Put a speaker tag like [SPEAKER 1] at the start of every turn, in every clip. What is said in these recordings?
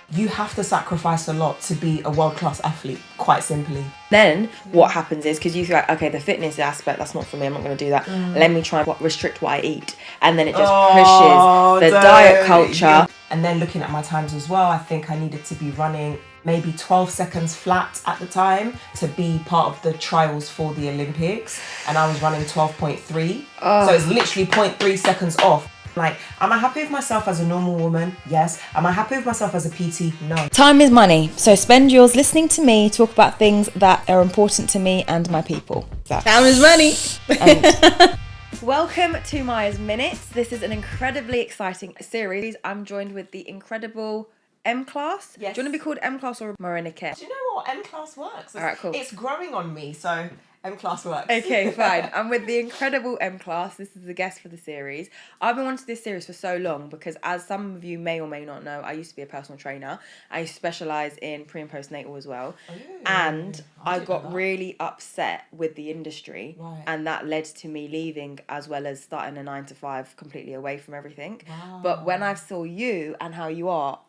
[SPEAKER 1] You have to sacrifice a lot to be a world-class athlete, quite simply.
[SPEAKER 2] Then what happens is, because you feel like, okay, the fitness aspect, that's not for me, I'm not going to do that. Let me try and restrict what I eat. And then it just pushes the diet culture.
[SPEAKER 1] And then looking at my times as well, I think I needed to be running maybe 12 seconds flat at the time to be part of the trials for the Olympics. And I was running 12.3. So it's literally 0.3 seconds off. Like, am I happy with myself as a normal woman? Yes. Am I happy with myself as a PT? No.
[SPEAKER 2] Time is money, so spend yours listening to me talk about things that are important to me and my people.
[SPEAKER 3] Time is money.
[SPEAKER 2] Welcome to Maya's Minutes. This is an incredibly exciting series. I'm joined with the incredible M class.
[SPEAKER 1] Yes.
[SPEAKER 2] Do you want to be called M class or Marinike?
[SPEAKER 1] Do you know what? M class works.
[SPEAKER 2] All right, cool.
[SPEAKER 1] It's growing on me, so M class works.
[SPEAKER 2] Okay, fine. I'm with the incredible M class. This is the guest for the series. I've been wanting this series for so long because, as some of you may or may not know, I used to be a personal trainer. I specialise in pre and postnatal as well. And I got really upset with the industry, and that led to me leaving, as well as starting a 9 to 5 completely away from everything.
[SPEAKER 1] Wow.
[SPEAKER 2] But when I saw you and how you are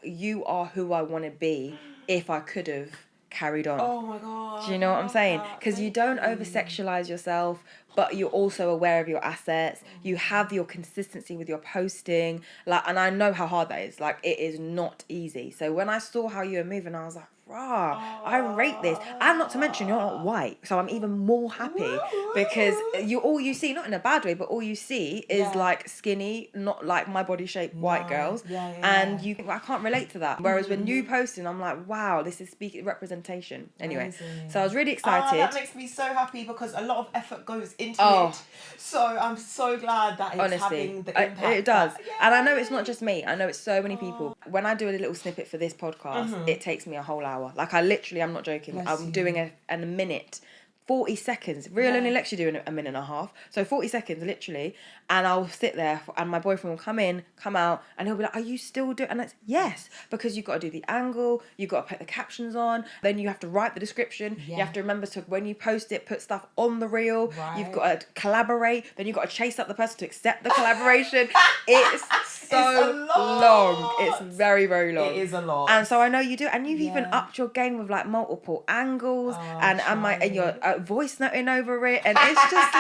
[SPEAKER 2] who I want to be if I could have carried on.
[SPEAKER 1] Oh my God.
[SPEAKER 2] Do you know what I'm saying? Because you don't over-sexualize yourself, but you're also aware of your assets. You have your consistency with your posting. And I know how hard that is. It is not easy. So when I saw how you were moving, I was like, rah, I rate this. And not to mention, you're not white. So I'm even more happy because all you see, not in a bad way, but all you see is skinny, not like my body shape white girls. And you think, I can't relate to that. Whereas when you posting, I'm like, wow, this is speaking representation. Anyway, so I was really excited.
[SPEAKER 1] That makes me so happy because a lot of effort goes into it. So I'm so glad that it's having the impact.
[SPEAKER 2] It does. And I know it's not just me. I know it's so many people. When I do a little snippet for this podcast, it takes me a whole hour. I'm not joking. I'm doing a minute, 40 seconds. Real only lets you do a minute and a half. So 40 seconds, literally. And I'll sit there and my boyfriend will come out, and he'll be like, are you still doing? And it's yes, because you've got to do the angle, you've got to put the captions on, then you have to write the description. You have to remember to, when you post it, put stuff on the reel. You've got to collaborate, then you've got to chase up the person to accept the collaboration. It's so long. It's very, very long.
[SPEAKER 1] It is a lot.
[SPEAKER 2] And so I know you do, and you've even upped your game with multiple angles and your voice noting over it, and it's just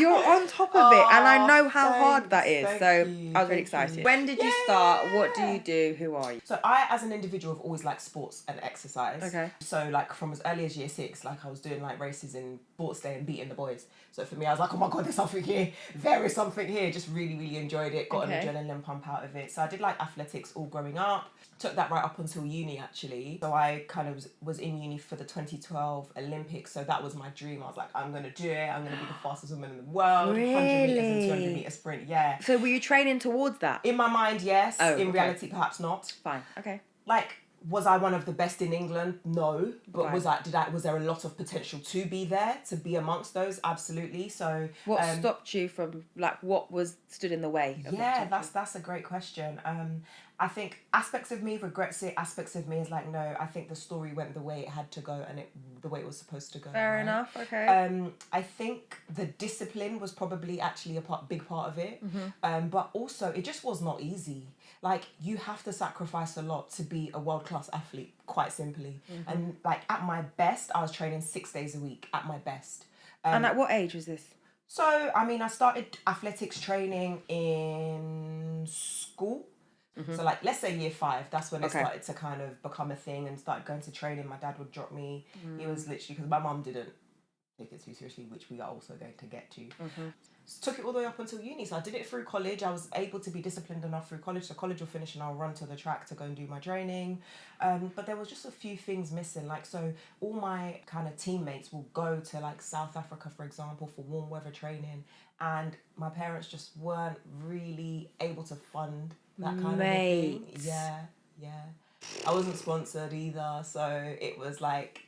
[SPEAKER 2] you're on top of it, and I know how hard that is. I was really excited. When did you start? What do you do? Who are you?
[SPEAKER 1] So I, as an individual, have always liked sports and exercise.
[SPEAKER 2] Okay.
[SPEAKER 1] So from as early as year 6, I was doing races in sports day and beating the boys. So for me, I was like, oh my God, there's something here. There is something here. Just really, really enjoyed it. Got an adrenaline pump out of it. So I did athletics all growing up. Took that right up until uni, actually. So I kind of was in uni for the 2012 Olympics. So that was my dream. I was like, I'm going to do it. I'm going to be the fastest woman in the world.
[SPEAKER 2] Really?
[SPEAKER 1] 100 meters and 200 meter sprint. Yeah.
[SPEAKER 2] So were you training towards that?
[SPEAKER 1] In my mind, yes. In reality, perhaps not.
[SPEAKER 2] Fine. Okay.
[SPEAKER 1] Was I one of the best in England? No. But was there a lot of potential to be there, to be amongst those? Absolutely. So
[SPEAKER 2] what stopped you from what stood in the way of
[SPEAKER 1] that's a great question. I think aspects of me regrets it, aspects of me is no, I think the story went the way it had to go and the way it was supposed to go.
[SPEAKER 2] Fair enough, okay.
[SPEAKER 1] I think the discipline was probably actually big part of it. But also it just was not easy. You have to sacrifice a lot to be a world-class athlete, quite simply. And at my best, I was training 6 days a week at my best.
[SPEAKER 2] And at what age was this?
[SPEAKER 1] So, I started athletics training in school. So let's say year 5, that's when it started to kind of become a thing and started going to training. My dad would drop me. He was literally, because my mum didn't take it too seriously, which we are also going to get to. So took it all the way up until uni. So I did it through college. I was able to be disciplined enough through college. So college will finish and I'll run to the track to go and do my training. But there was just a few things missing. So all my kind of teammates will go to South Africa, for example, for warm weather training. And my parents just weren't really able to fund that kind of a thing. Yeah. I wasn't sponsored either. So it was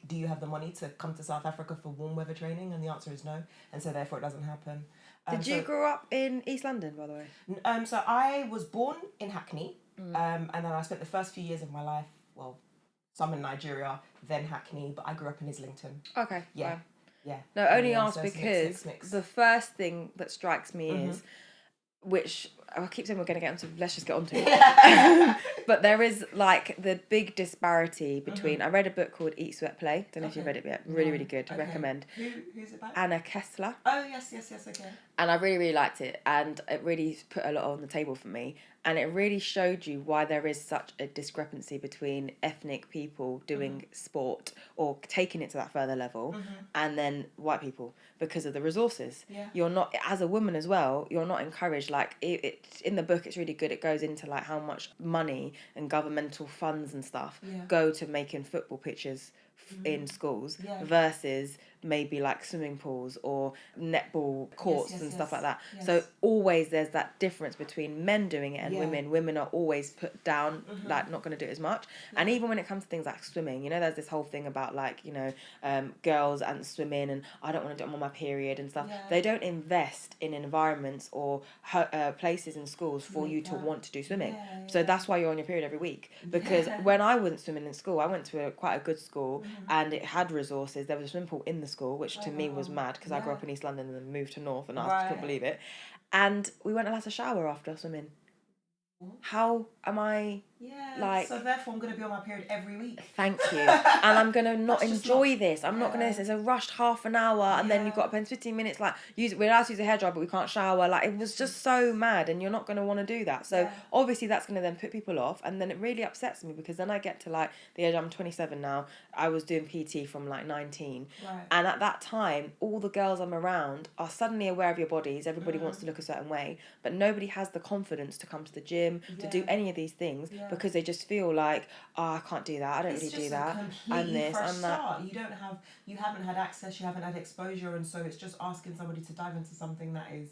[SPEAKER 1] do you have the money to come to South Africa for warm weather training? And the answer is no. And so therefore it doesn't happen.
[SPEAKER 2] Did you grow up in East London, by the way?
[SPEAKER 1] So I was born in Hackney, and then I spent the first few years of my life, some in Nigeria, then Hackney, but I grew up in Islington.
[SPEAKER 2] Okay.
[SPEAKER 1] Yeah.
[SPEAKER 2] Fine.
[SPEAKER 1] Yeah.
[SPEAKER 2] No, only asked because the first thing that strikes me is, which I keep saying we're going to get onto, let's just get onto it. But there is like the big disparity between, I read a book called Eat, Sweat, Play. Don't know if you've read it yet. Really, really good. I recommend.
[SPEAKER 1] Who's it by?
[SPEAKER 2] Anna Kessler.
[SPEAKER 1] Oh, yes, okay.
[SPEAKER 2] And I really, really liked it. And it really put a lot on the table for me. And it really showed you why there is such a discrepancy between ethnic people doing sport or taking it to that further level and then white people because of the resources.
[SPEAKER 1] Yeah.
[SPEAKER 2] You're not, as a woman as well, you're not encouraged. Like, it in the book, it's really good. It goes into like how much money and governmental funds and stuff go to making football pitches in schools versus maybe like swimming pools or netball courts and stuff like that. So always there's that difference between men doing it and women. Women are always put down, like not going to do it as much. And even when it comes to things like swimming, you know, there's this whole thing about like, you know, girls and swimming and I don't want to do it, I'm on my period and stuff. They don't invest in environments or places in schools for you to want to do swimming. So that's why you're on your period every week. Because when I wasn't swimming in school, I went to quite a good school and it had resources. There was a swimming pool in the school, which to me was mad because I grew up in East London and then moved to North and I couldn't believe it. And we weren't allowed to shower after swimming. How am I like...
[SPEAKER 1] So therefore I'm going to be on my period every week.
[SPEAKER 2] Thank you. And I'm going to not enjoy this. I'm not going to... It's a rushed half an hour and then you've got to spend 15 minutes like... We're allowed to use a hairdryer but we can't shower. Like, it was just so mad and you're not going to want to do that. So obviously that's going to then put people off and then it really upsets me because then I get to like the age... I'm 27 now. I was doing PT from like 19. And at that time, all the girls I'm around are suddenly aware of your bodies. Everybody wants to look a certain way. But nobody has the confidence to come to the gym, to do any of these things because they just feel like, oh, I can't do that. I don't really do that. I'm this, I'm that.
[SPEAKER 1] You haven't had access, you haven't had exposure, and so it's just asking somebody to dive into something that is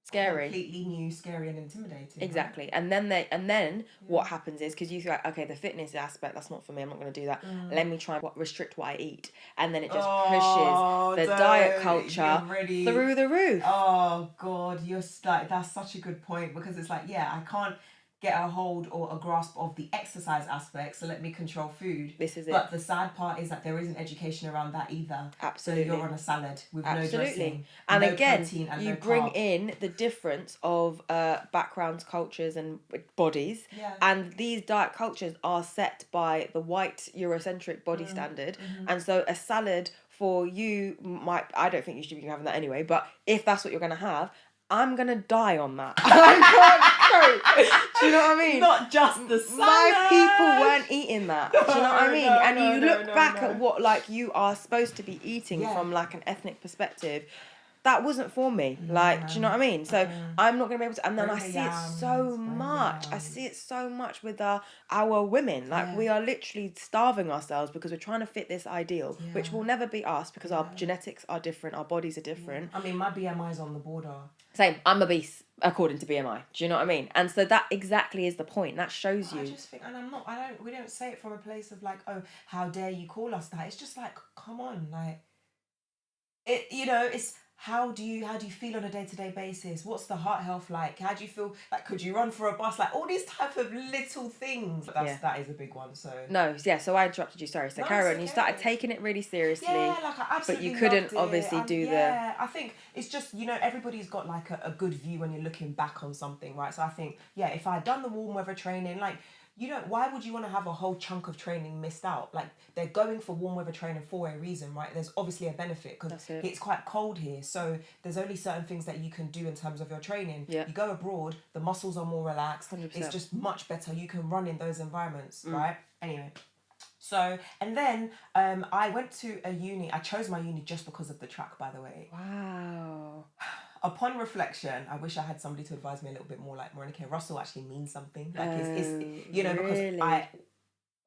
[SPEAKER 2] scary,
[SPEAKER 1] completely new, scary, and intimidating.
[SPEAKER 2] Exactly, right? And then what happens is because you think, okay, the fitness aspect, that's not for me. I'm not going to do that. Let me try and restrict what I eat, and then it just pushes the diet culture through the roof.
[SPEAKER 1] Oh God, you're like, that's such a good point because it's like, I can't get a hold or a grasp of the exercise aspect, so let me control food.
[SPEAKER 2] This is it.
[SPEAKER 1] But the sad part is that there isn't education around that either.
[SPEAKER 2] Absolutely.
[SPEAKER 1] So you're on a salad with no dressing,
[SPEAKER 2] and
[SPEAKER 1] no
[SPEAKER 2] again,
[SPEAKER 1] protein and
[SPEAKER 2] you
[SPEAKER 1] no
[SPEAKER 2] bring
[SPEAKER 1] carb.
[SPEAKER 2] in the difference of backgrounds, cultures, and bodies. And these diet cultures are set by the white Eurocentric body standard. And so a salad for you might... I don't think you should be having that anyway, but if that's what you're going to have, I'm going to die on that. Do you know what I mean?
[SPEAKER 1] Not just the salad.
[SPEAKER 2] My people weren't eating that. Do you know what I mean? And you look back at what like you are supposed to be eating from like an ethnic perspective. That wasn't for me. Like, do you know what I mean? So I'm not going to be able to... And then I see it so much. I see it so much with our women. Like, we are literally starving ourselves because we're trying to fit this ideal, which will never be us because our genetics are different, our bodies are different.
[SPEAKER 1] I mean, my BMI is on the border.
[SPEAKER 2] Same. I'm obese according to BMI. Do you know what I mean? And so that exactly is the point. That shows you.
[SPEAKER 1] I just think, and we don't say it from a place of like, oh, how dare you call us that? It's just like, come on, like, it's... How do you feel on a day-to-day basis? What's the heart health like? How do you feel? Like, could you run for a bus? Like, all these type of little things. That is a big one. So
[SPEAKER 2] so I interrupted you. Sorry. So carry on. You started taking it really seriously.
[SPEAKER 1] Yeah, like I absolutely.
[SPEAKER 2] But you couldn't obviously
[SPEAKER 1] I think it's just, everybody's got like a good view when you're looking back on something, right? So I think, if I had done the warm weather training, like, why would you want to have a whole chunk of training missed out? Like, they're going for warm weather training for a reason, right? There's obviously a benefit because it's quite cold here. So there's only certain things that you can do in terms of your training. You go abroad, the muscles are more relaxed.
[SPEAKER 2] 100%.
[SPEAKER 1] It's just much better. You can run in those environments, right? Anyway. So, and then I went to a uni. I chose my uni just because of the track, by the way.
[SPEAKER 2] Wow.
[SPEAKER 1] Upon reflection, I wish I had somebody to advise me a little bit more. Like, Monica, Russell actually means something. Like, it's because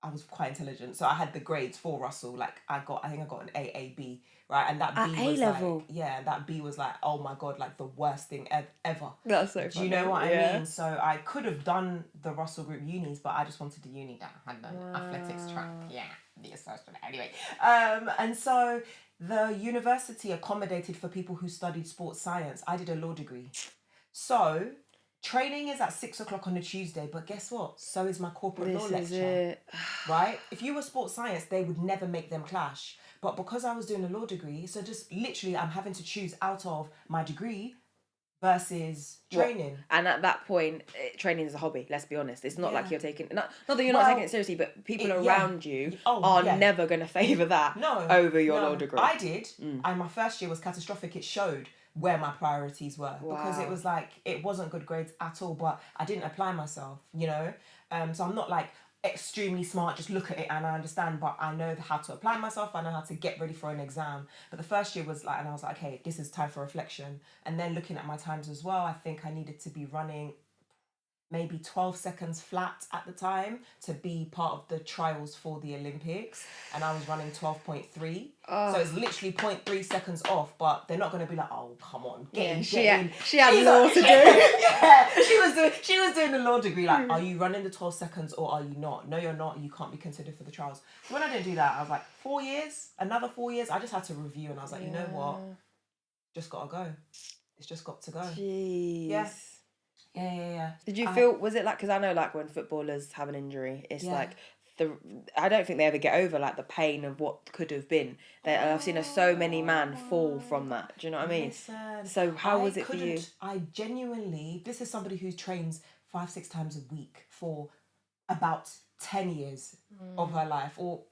[SPEAKER 1] I was quite intelligent, so I had the grades for Russell. Like, I think I got an A-A-B, right? And that B was
[SPEAKER 2] A-level.
[SPEAKER 1] Like, that B was like, oh my God, like the worst thing ever.
[SPEAKER 2] That's so funny.
[SPEAKER 1] Do you know what I mean? So I could have done the Russell Group unis, but I just wanted the uni that had the athletics track. Yeah, the associate. Anyway, and so the university accommodated for people who studied sports science. I did a law degree. So training is at 6 o'clock on a Tuesday, but guess what? So is my corporate law lecture. Right? If you were sports science, they would never make them clash. But because I was doing a law degree, so just literally I'm having to choose out of my degree, versus training.
[SPEAKER 2] And at that point, training is a hobby. Let's be honest. It's not like you're taking not that you're not taking it seriously, but people around you are never going to favour that over your law degree.
[SPEAKER 1] I did, and my first year was catastrophic. It showed where my priorities were because it was like it wasn't good grades at all, but I didn't apply myself. You know, so I'm not like extremely smart, just look at it and I understand, but I know how to apply myself, I know how to get ready for an exam. But the first year was like, and I was like, okay, this is time for reflection. And then looking at my times as well, I think I needed to be running maybe 12 seconds flat at the time to be part of the trials for the Olympics, and I was running 12.3. So it's literally 0.3 seconds off, but they're not going to be like, oh, come on, get in. She had law to do. Yeah, she was doing the law degree, like, are you running the 12 seconds or are you not? No, you're not, you can't be considered for the trials. So when I didn't do that, I was like, 4 years, another 4 years, I just had to review, and I was like, you know what, just gotta go. It's just got to go.
[SPEAKER 2] Jeez.
[SPEAKER 1] Yeah.
[SPEAKER 2] Did you feel, was it like, because I know like when footballers have an injury, it's like, I don't think they ever get over like the pain of what could have been. I've seen so many men fall from that. Do you know what I mean?
[SPEAKER 1] Listen,
[SPEAKER 2] so how was it for you?
[SPEAKER 1] I genuinely, this is somebody who trains 5-6 times a week for about 10 years of her life, or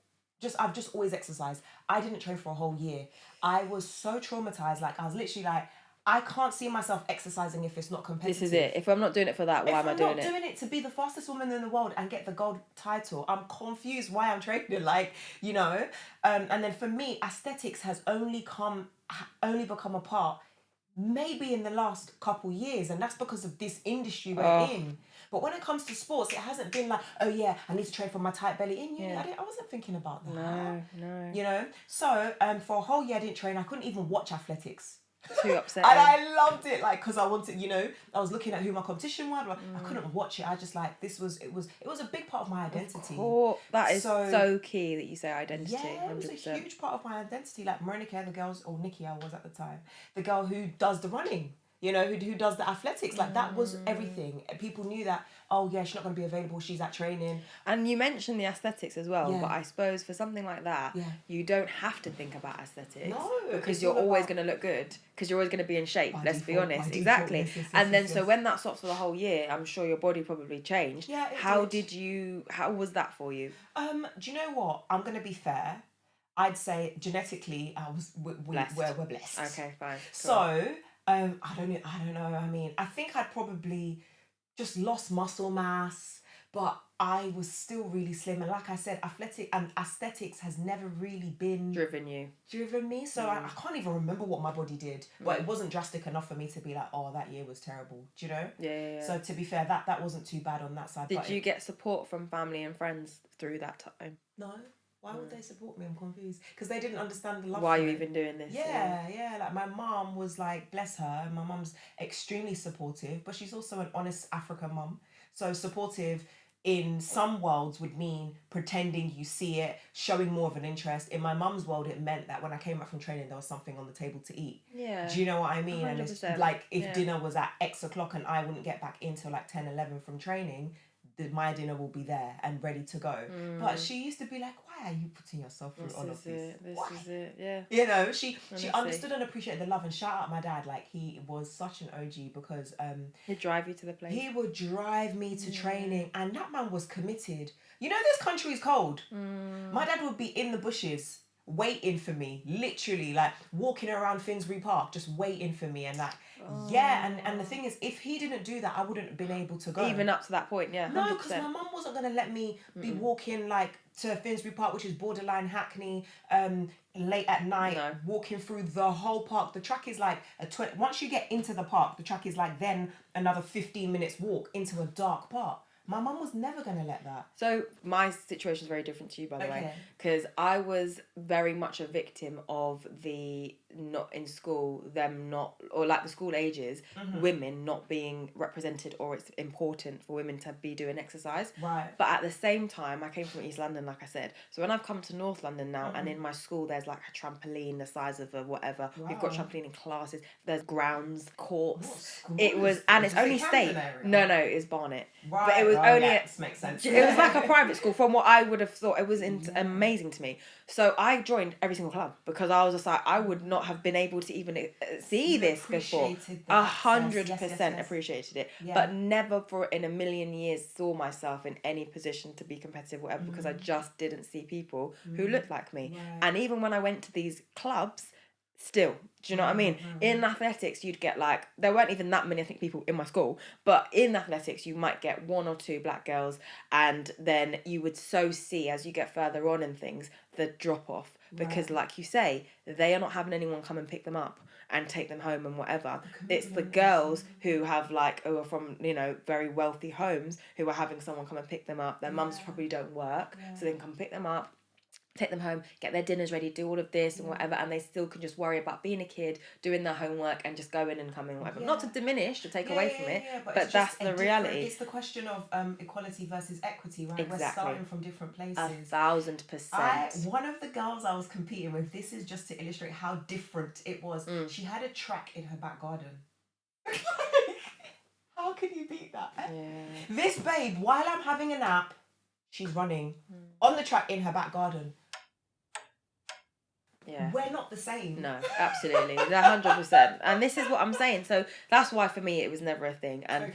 [SPEAKER 1] I've just always exercised. I didn't train for a whole year. I was so traumatized. Like I was literally like, I can't see myself exercising if it's not competitive.
[SPEAKER 2] This is it. If I'm not doing it for that, why am I doing it?
[SPEAKER 1] If I'm not doing it to be the fastest woman in the world and get the gold title, I'm confused why I'm training. Like, you know. And then for me, aesthetics has only become a part maybe in the last couple years, and that's because of this industry we're in. But when it comes to sports, it hasn't been like, oh yeah, I need to train for my tight belly. In uni, I wasn't thinking about that.
[SPEAKER 2] No.
[SPEAKER 1] You know. So for a whole year, I didn't train. I couldn't even watch athletics.
[SPEAKER 2] Too upsetting.
[SPEAKER 1] And I loved it, like, because I wanted, you know, I was looking at who my competition was, but I couldn't watch it. I just like, it was a big part of my identity.
[SPEAKER 2] That is so key that you say identity.
[SPEAKER 1] Yeah, 100%. It was a huge part of my identity. Like Monica, the girls, or Nikki, I was at the time, the girl who does the running, you know, who does the athletics. Like that was everything. People knew that, oh yeah, she's not going to be available, she's at training.
[SPEAKER 2] And you mentioned the aesthetics as well, but I suppose for something like that, you don't have to think about aesthetics.
[SPEAKER 1] No,
[SPEAKER 2] because you're always going to look good, because you're always going to be in shape, let's be honest. Exactly. And then so when that stops for the whole year, I'm sure your body probably changed.
[SPEAKER 1] Yeah,
[SPEAKER 2] how was that for you?
[SPEAKER 1] Do you know what? I'm going to be fair. I'd say genetically, we're blessed.
[SPEAKER 2] Okay, fine. Cool.
[SPEAKER 1] So, I don't know. I mean, I think I'd probably just lost muscle mass, but I was still really slim. And like I said, aesthetics has never really been driven me. So I can't even remember what my body did. But it wasn't drastic enough for me to be like, oh, that year was terrible. Do you know?
[SPEAKER 2] Yeah.
[SPEAKER 1] So to be fair, that wasn't too bad on that side.
[SPEAKER 2] Did you get support from family and friends through that time?
[SPEAKER 1] No. Why would they support me? I'm confused. Because they didn't understand the love.
[SPEAKER 2] Why are you even doing this?
[SPEAKER 1] Yeah. Like my mom was like, bless her. My mom's extremely supportive, but she's also an honest African mom. So supportive in some worlds would mean pretending you see it, showing more of an interest. In my mum's world, it meant that when I came back from training, there was something on the table to eat. Yeah. Do you know what I mean? 100%. And it's like if dinner was at X o'clock and I wouldn't get back until like 10, 11 from training, my dinner will be there and ready to go. But she used to be like, why are you putting yourself through all of this?
[SPEAKER 2] This is it, yeah.
[SPEAKER 1] You know, she understood and appreciated the love, and shout out my dad, like he was such an OG because
[SPEAKER 2] he'd drive you to the place.
[SPEAKER 1] He would drive me to training, and that man was committed. You know, this country is cold. My dad would be in the bushes waiting for me, literally like walking around Finsbury Park, just waiting for me, and like and the thing is, if he didn't do that, I wouldn't have been able to go
[SPEAKER 2] even up to that point. 100%.
[SPEAKER 1] No, because my mum wasn't gonna let me be walking like to Finsbury Park, which is borderline Hackney, late at night, walking through the whole park. The track is like once you get into the park, the track is like then another 15 minutes walk into a dark park. My mum was never going to let that.
[SPEAKER 2] So my situation is very different to you, by the way, because I was very much a victim of the not in school, them not, or like the school ages, women not being represented, or it's important for women to be doing exercise.
[SPEAKER 1] Right.
[SPEAKER 2] But at the same time, I came from East London, like I said. So when I've come to North London now, and in my school, there's like a trampoline the size of a whatever. Wow. We've got trampoline in classes. There's grounds, courts. It was, and it's only state. No, it was Barnet.
[SPEAKER 1] Right.
[SPEAKER 2] But it was only.
[SPEAKER 1] This makes sense.
[SPEAKER 2] It was like a private school, from what I would have thought. It was amazing to me. So I joined every single club because I was just like, I would not not have been able to even see this before. 100% appreciated it, but never for in a million years saw myself in any position to be competitive, whatever, because I just didn't see people who looked like me. And even when I went to these clubs, still, do you know what I mean? In athletics, you'd get like, there weren't even that many, I think, people in my school, but in athletics, you might get 1 or 2 black girls, and then you would so see, as you get further on in things, the drop off, because like you say, they are not having anyone come and pick them up and take them home and whatever. It's the girls who have like, who are from, you know, very wealthy homes, who are having someone come and pick them up. Their mums probably don't work, so they can come pick them up, take them home, get their dinners ready, do all of this and whatever, and they still can just worry about being a kid, doing their homework, and just go in and come in, whatever. Not to diminish, to take away from it, but that's the reality.
[SPEAKER 1] It's the question of equality versus equity, right?
[SPEAKER 2] Exactly.
[SPEAKER 1] We're starting from different places.
[SPEAKER 2] 1,000%.
[SPEAKER 1] One of the girls I was competing with, this is just to illustrate how different it was. She had a track in her back garden. How can you beat that? Yeah. This babe, while I'm having a nap, she's running on the track in her back garden. Yeah. We're not the same.
[SPEAKER 2] No, absolutely. 100%. And this is what I'm saying. So that's why for me it was never a thing. And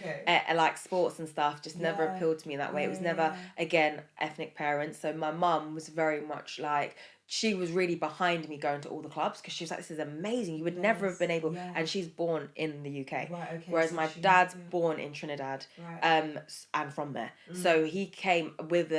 [SPEAKER 2] like sports and stuff just never appealed to me that way. It was never, again, ethnic parents. So my mum was very much like, she was really behind me going to all the clubs, because she was like, this is amazing. You would never have been able, and she's born in the UK. Whereas so my dad's born in Trinidad, and from there. So he came with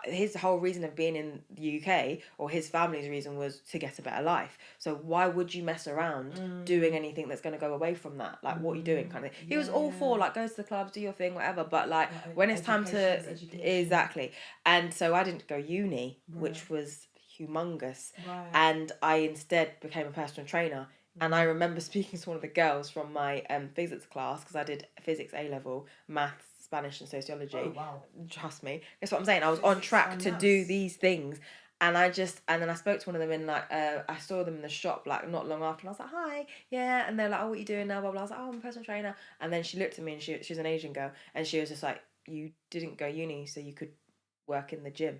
[SPEAKER 2] his whole reason of being in the UK, or his family's reason, was to get a better life. So why would you mess around doing anything that's going to go away from that? Like, what are you doing, kind of thing. He was all for, like, go to the clubs, do your thing, whatever. But, like, when it's time to... Exactly. And so I didn't go uni, which was humongous, and I instead became a personal trainer. And I remember speaking to one of the girls from my physics class, because I did physics A level, maths, Spanish and sociology.
[SPEAKER 1] Oh, wow.
[SPEAKER 2] Trust me, that's what I'm saying. I was on track to do these things, and then I spoke to one of them in like I saw them in the shop like not long after, and I was like, hi, yeah, and they're like, oh, what are you doing now, blah blah. I was like, oh, I'm a personal trainer. And then she looked at me, and she's an Asian girl, and she was just like, you didn't go uni so you could work in the gym.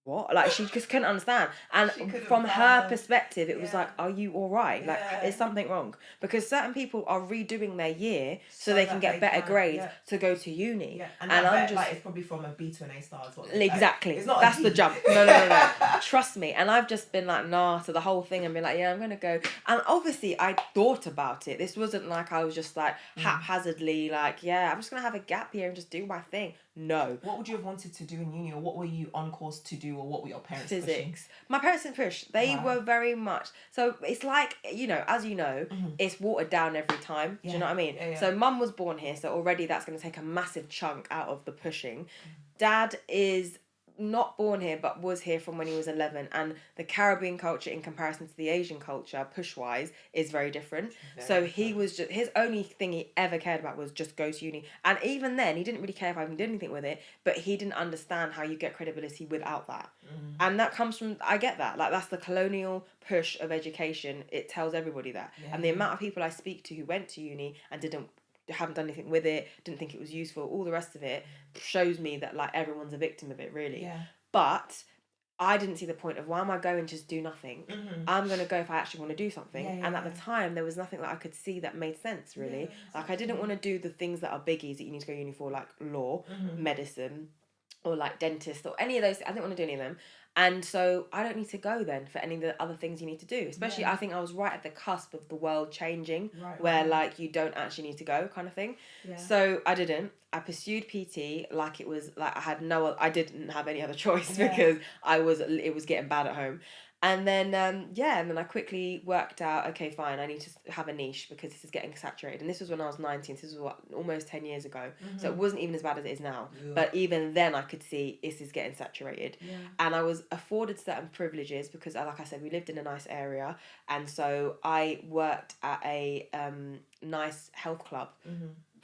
[SPEAKER 2] What? Like, she just couldn't understand. And from her perspective, it was like, are you all right? Like, is something wrong? Because certain people are redoing their year so they can get better grades to go to uni.
[SPEAKER 1] And I'm just like, it's probably from a B to an A star as well.
[SPEAKER 2] Exactly. Like, that's the jump. No. Trust me. And I've just been like, nah, to the whole thing, and been like, yeah, I'm going to go. And obviously, I thought about it. This wasn't like I was just like haphazardly like, yeah, I'm just going to have a gap year and just do my thing. No.
[SPEAKER 1] What would you have wanted to do in uni, or what were you on course to do, or what were your parents
[SPEAKER 2] Physics.
[SPEAKER 1] Pushing?
[SPEAKER 2] My parents didn't push. They were very much... So it's like, you know, as you know, it's watered down every time. Do you know what I mean? So mum was born here, so already that's going to take a massive chunk out of the pushing. Dad is not born here, but was here from when he was 11, and the Caribbean culture in comparison to the Asian culture, push-wise, is very different. He was just... His only thing he ever cared about was just go to uni. And even then, he didn't really care if I even did anything with it, but he didn't understand how you get credibility without that. And that comes from... I get that. Like, that's the colonial push of education. It tells everybody that. And the amount of people I speak to who went to uni and haven't done anything with it, didn't think it was useful, all the rest of it shows me that like everyone's a victim of it, really. But I didn't see the point of, why am I going to just do nothing? I'm going to go if I actually want to do something. And at the time, there was nothing that I could see that made sense, really. Like, I didn't want to do the things that are biggies that you need to go to uni for, like law, medicine, or like dentist, or any of those. I didn't want to do any of them. And so I don't need to go then for any of the other things you need to do. Especially, I think I was right at the cusp of the world changing, where like you don't actually need to go, kind of thing. So I didn't. I pursued PT like it was like I didn't have any other choice because it was getting bad at home. And then, and then I quickly worked out, okay, fine, I need to have a niche because this is getting saturated. And this was when I was 19, so this was almost 10 years ago. So it wasn't even as bad as it is now. But even then I could see this is getting saturated. And I was afforded certain privileges because, like I said, we lived in a nice area. And so I worked at a nice health club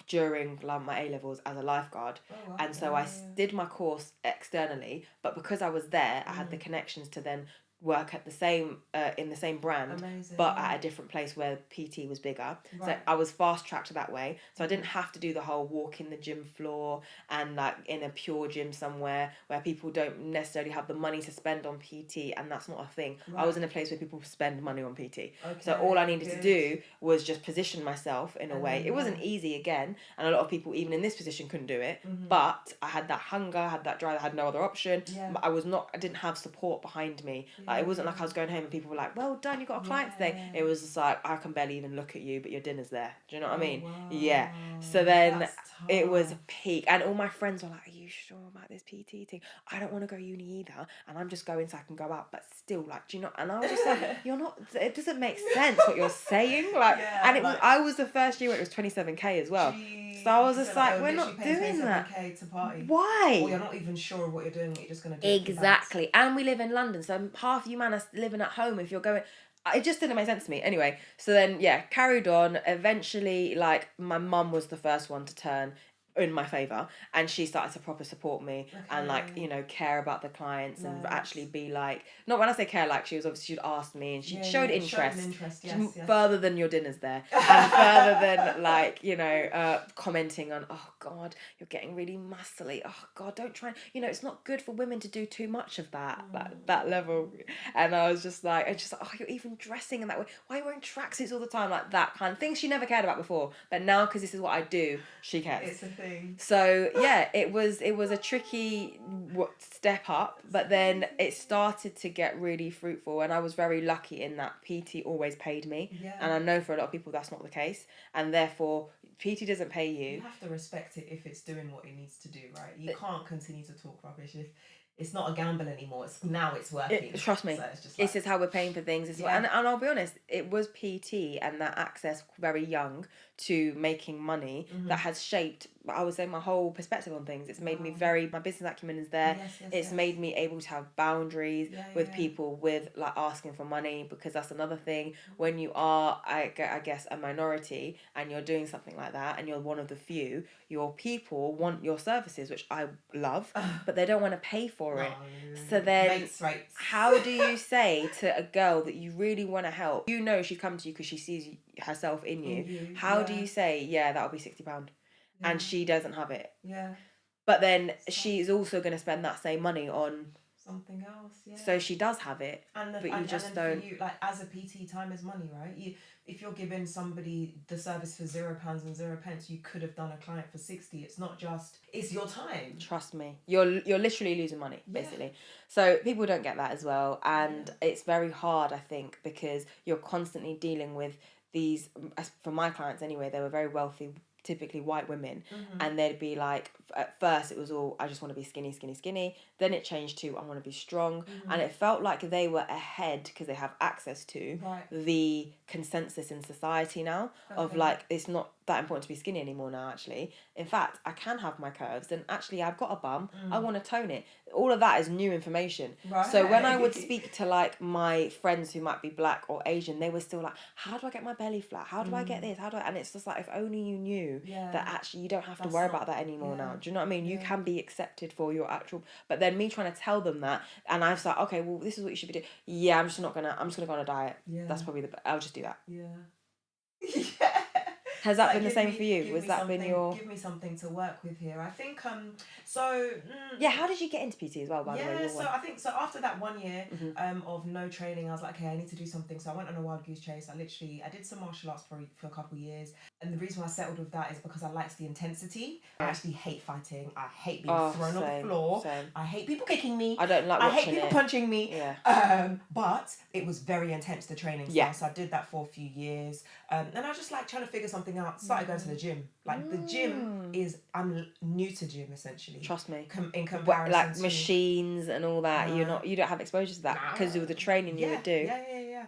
[SPEAKER 2] during like my A-levels as a lifeguard. And so I did my course externally, but because I was there, I had the connections to then work at the same in the same brand.
[SPEAKER 1] Amazing.
[SPEAKER 2] But at a different place where PT was bigger.
[SPEAKER 1] Right.
[SPEAKER 2] So I was fast tracked that way. So I didn't have to do the whole walk in the gym floor and like in a pure gym somewhere where people don't necessarily have the money to spend on PT, and that's not a thing.
[SPEAKER 1] Right.
[SPEAKER 2] I was in a place where people spend money on PT.
[SPEAKER 1] Okay,
[SPEAKER 2] so all I needed to do was just position myself in a way. It wasn't easy again, and a lot of people even in this position couldn't do it. But I had that hunger, I had that drive, I had no other option.
[SPEAKER 1] Yeah.
[SPEAKER 2] But I didn't have support behind me. Like it wasn't like I was going home and people were like, well done, you got a client today. It was just like, I can barely even look at you, but your dinner's there. Do you know what I mean?
[SPEAKER 1] Wow.
[SPEAKER 2] Yeah. So then
[SPEAKER 1] That's
[SPEAKER 2] it was
[SPEAKER 1] tough.
[SPEAKER 2] peak, and all my friends were like, are you sure about this PT thing? I don't want to go uni either, and I'm just going so I can go out, but still, like, do you know? And I was just like, you're not, it doesn't make sense what you're saying. Like,
[SPEAKER 1] Yeah,
[SPEAKER 2] and it
[SPEAKER 1] like,
[SPEAKER 2] was, I was the first year where it was 27k as well.
[SPEAKER 1] Jeez.
[SPEAKER 2] So I was just like,
[SPEAKER 1] oh,
[SPEAKER 2] we're not
[SPEAKER 1] literally
[SPEAKER 2] doing that.
[SPEAKER 1] 27K to party.
[SPEAKER 2] Why?
[SPEAKER 1] Or you're not even sure of what you're doing, you're just going to do it for
[SPEAKER 2] Exactly. And we live in London, so half you man are living at home if you're going. It just didn't make sense to me. Anyway, so then, yeah, carried on. Eventually, like, my mum was the first one to turn in my favour, and she started to proper support me and, like, you know, care about the clients and actually be like, not when I say care, like, she was obviously, she'd asked me and she showed interest.
[SPEAKER 1] Yes.
[SPEAKER 2] Further than your dinner's there, and further than, like, you know, commenting on, oh God, you're getting really muscly, oh God, don't try, you know, it's not good for women to do too much of that level. And I was just like, oh, you're even dressing in that way, why are you wearing tracksuits all the time, like that kind of thing she never cared about before, but now because this is what I do, she cares.
[SPEAKER 1] It's a thing.
[SPEAKER 2] So yeah, it was a tricky step up, but then it started to get really fruitful, and I was very lucky in that PT always paid me.
[SPEAKER 1] Yeah.
[SPEAKER 2] And I know for a lot of people that's not the case, and therefore PT doesn't pay
[SPEAKER 1] You
[SPEAKER 2] you.
[SPEAKER 1] have to respect it if it's doing what it needs to do, right? You can't continue to talk rubbish if it's not a gamble anymore. It's working.
[SPEAKER 2] Trust me.
[SPEAKER 1] So it's just
[SPEAKER 2] This is how we're paying for things. And I'll be honest, it was PT and that access very young to making money that has shaped, I would say, my whole perspective on things. It's made me my business acumen is there. It's made me able to have boundaries with people with, like, asking for money, because that's another thing. When you are, I guess, a minority and you're doing something like that and you're one of the few, your people want your services, which I love, but they don't want to pay for it. So then how do you say to a girl that you really want to help, you know she's come to you because she sees herself in you, how do you say, yeah, that'll be £60, and she doesn't have it, but then she's also going to spend that same money on
[SPEAKER 1] something else,
[SPEAKER 2] so she does have it, but you just don't.
[SPEAKER 1] For you, like, as a PT, time is money, right? If you're giving somebody the service for £0 and 0 pence, you could have done a client for 60. It's not just, it's your time.
[SPEAKER 2] Trust me, you're literally losing money, basically. So people don't get that as well, and it's very hard, I think, because you're constantly dealing with these, for my clients anyway, they were very wealthy, typically white women, and they'd be like, at first it was all, I just want to be skinny, skinny, skinny, then it changed to, I want to be strong, and it felt like they were ahead because they have access to the consensus in society now of, like, it's not that important to be skinny anymore now, actually. In fact, I can have my curves, and actually I've got a bum, I want to tone it. All of that is new information. So when I would speak to, like, my friends who might be black or Asian, they were still like, how do I get my belly flat? How do I get this? How do I? And it's just like, if only you knew that actually you don't have to worry about that anymore now. Do you know what I mean? You can be accepted for your actual, but then me trying to tell them that, and I was like, okay, well, this is what you should be doing. I'm just gonna go on a diet. That's probably I'll just do that. Has that been the same for you? Was that been your...
[SPEAKER 1] Give me something to work with here. I think,
[SPEAKER 2] yeah, how did you get into PT as well, by the way?
[SPEAKER 1] I think, so after that 1 year of no training, I was like, okay, I need to do something. So I went on a wild goose chase. I did some martial arts for a couple of years. And the reason why I settled with that is because I liked the intensity. I actually hate fighting. I hate being thrown on the floor. I hate people kicking me.
[SPEAKER 2] I don't like watching
[SPEAKER 1] I hate people punching me. But it was very intense, the training style. So I did that for a few years. And I just like trying to figure something out. Started going to the gym. Like, the gym is, I'm new to gym, essentially.
[SPEAKER 2] Trust me.
[SPEAKER 1] In comparison
[SPEAKER 2] like
[SPEAKER 1] to
[SPEAKER 2] machines and all that, you don't have exposure to that because of the training you would do.
[SPEAKER 1] Yeah.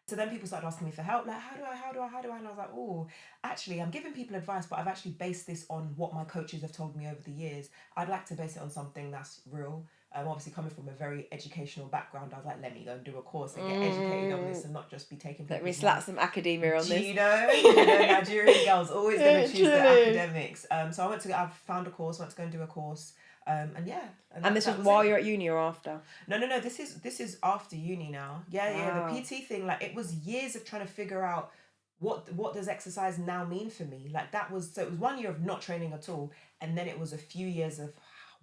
[SPEAKER 1] So then people started asking me for help, like, how do I? And I was like, oh, actually, I'm giving people advice, but I've actually based this on what my coaches have told me over the years. I'd like to base it on something that's real. Obviously, coming from a very educational background, I was like, let me go and do a course and get educated on this and not just be taking people.
[SPEAKER 2] Let me slap some academia on this.
[SPEAKER 1] You know, Nigerian girls always going to choose their academics. So I found a course, went to go and do a course. And yeah.
[SPEAKER 2] And this was while you're at uni or after?
[SPEAKER 1] No. This is after uni now. Yeah. The PT thing, like, it was years of trying to figure out what does exercise now mean for me. Like, it was 1 year of not training at all, and then it was a few years of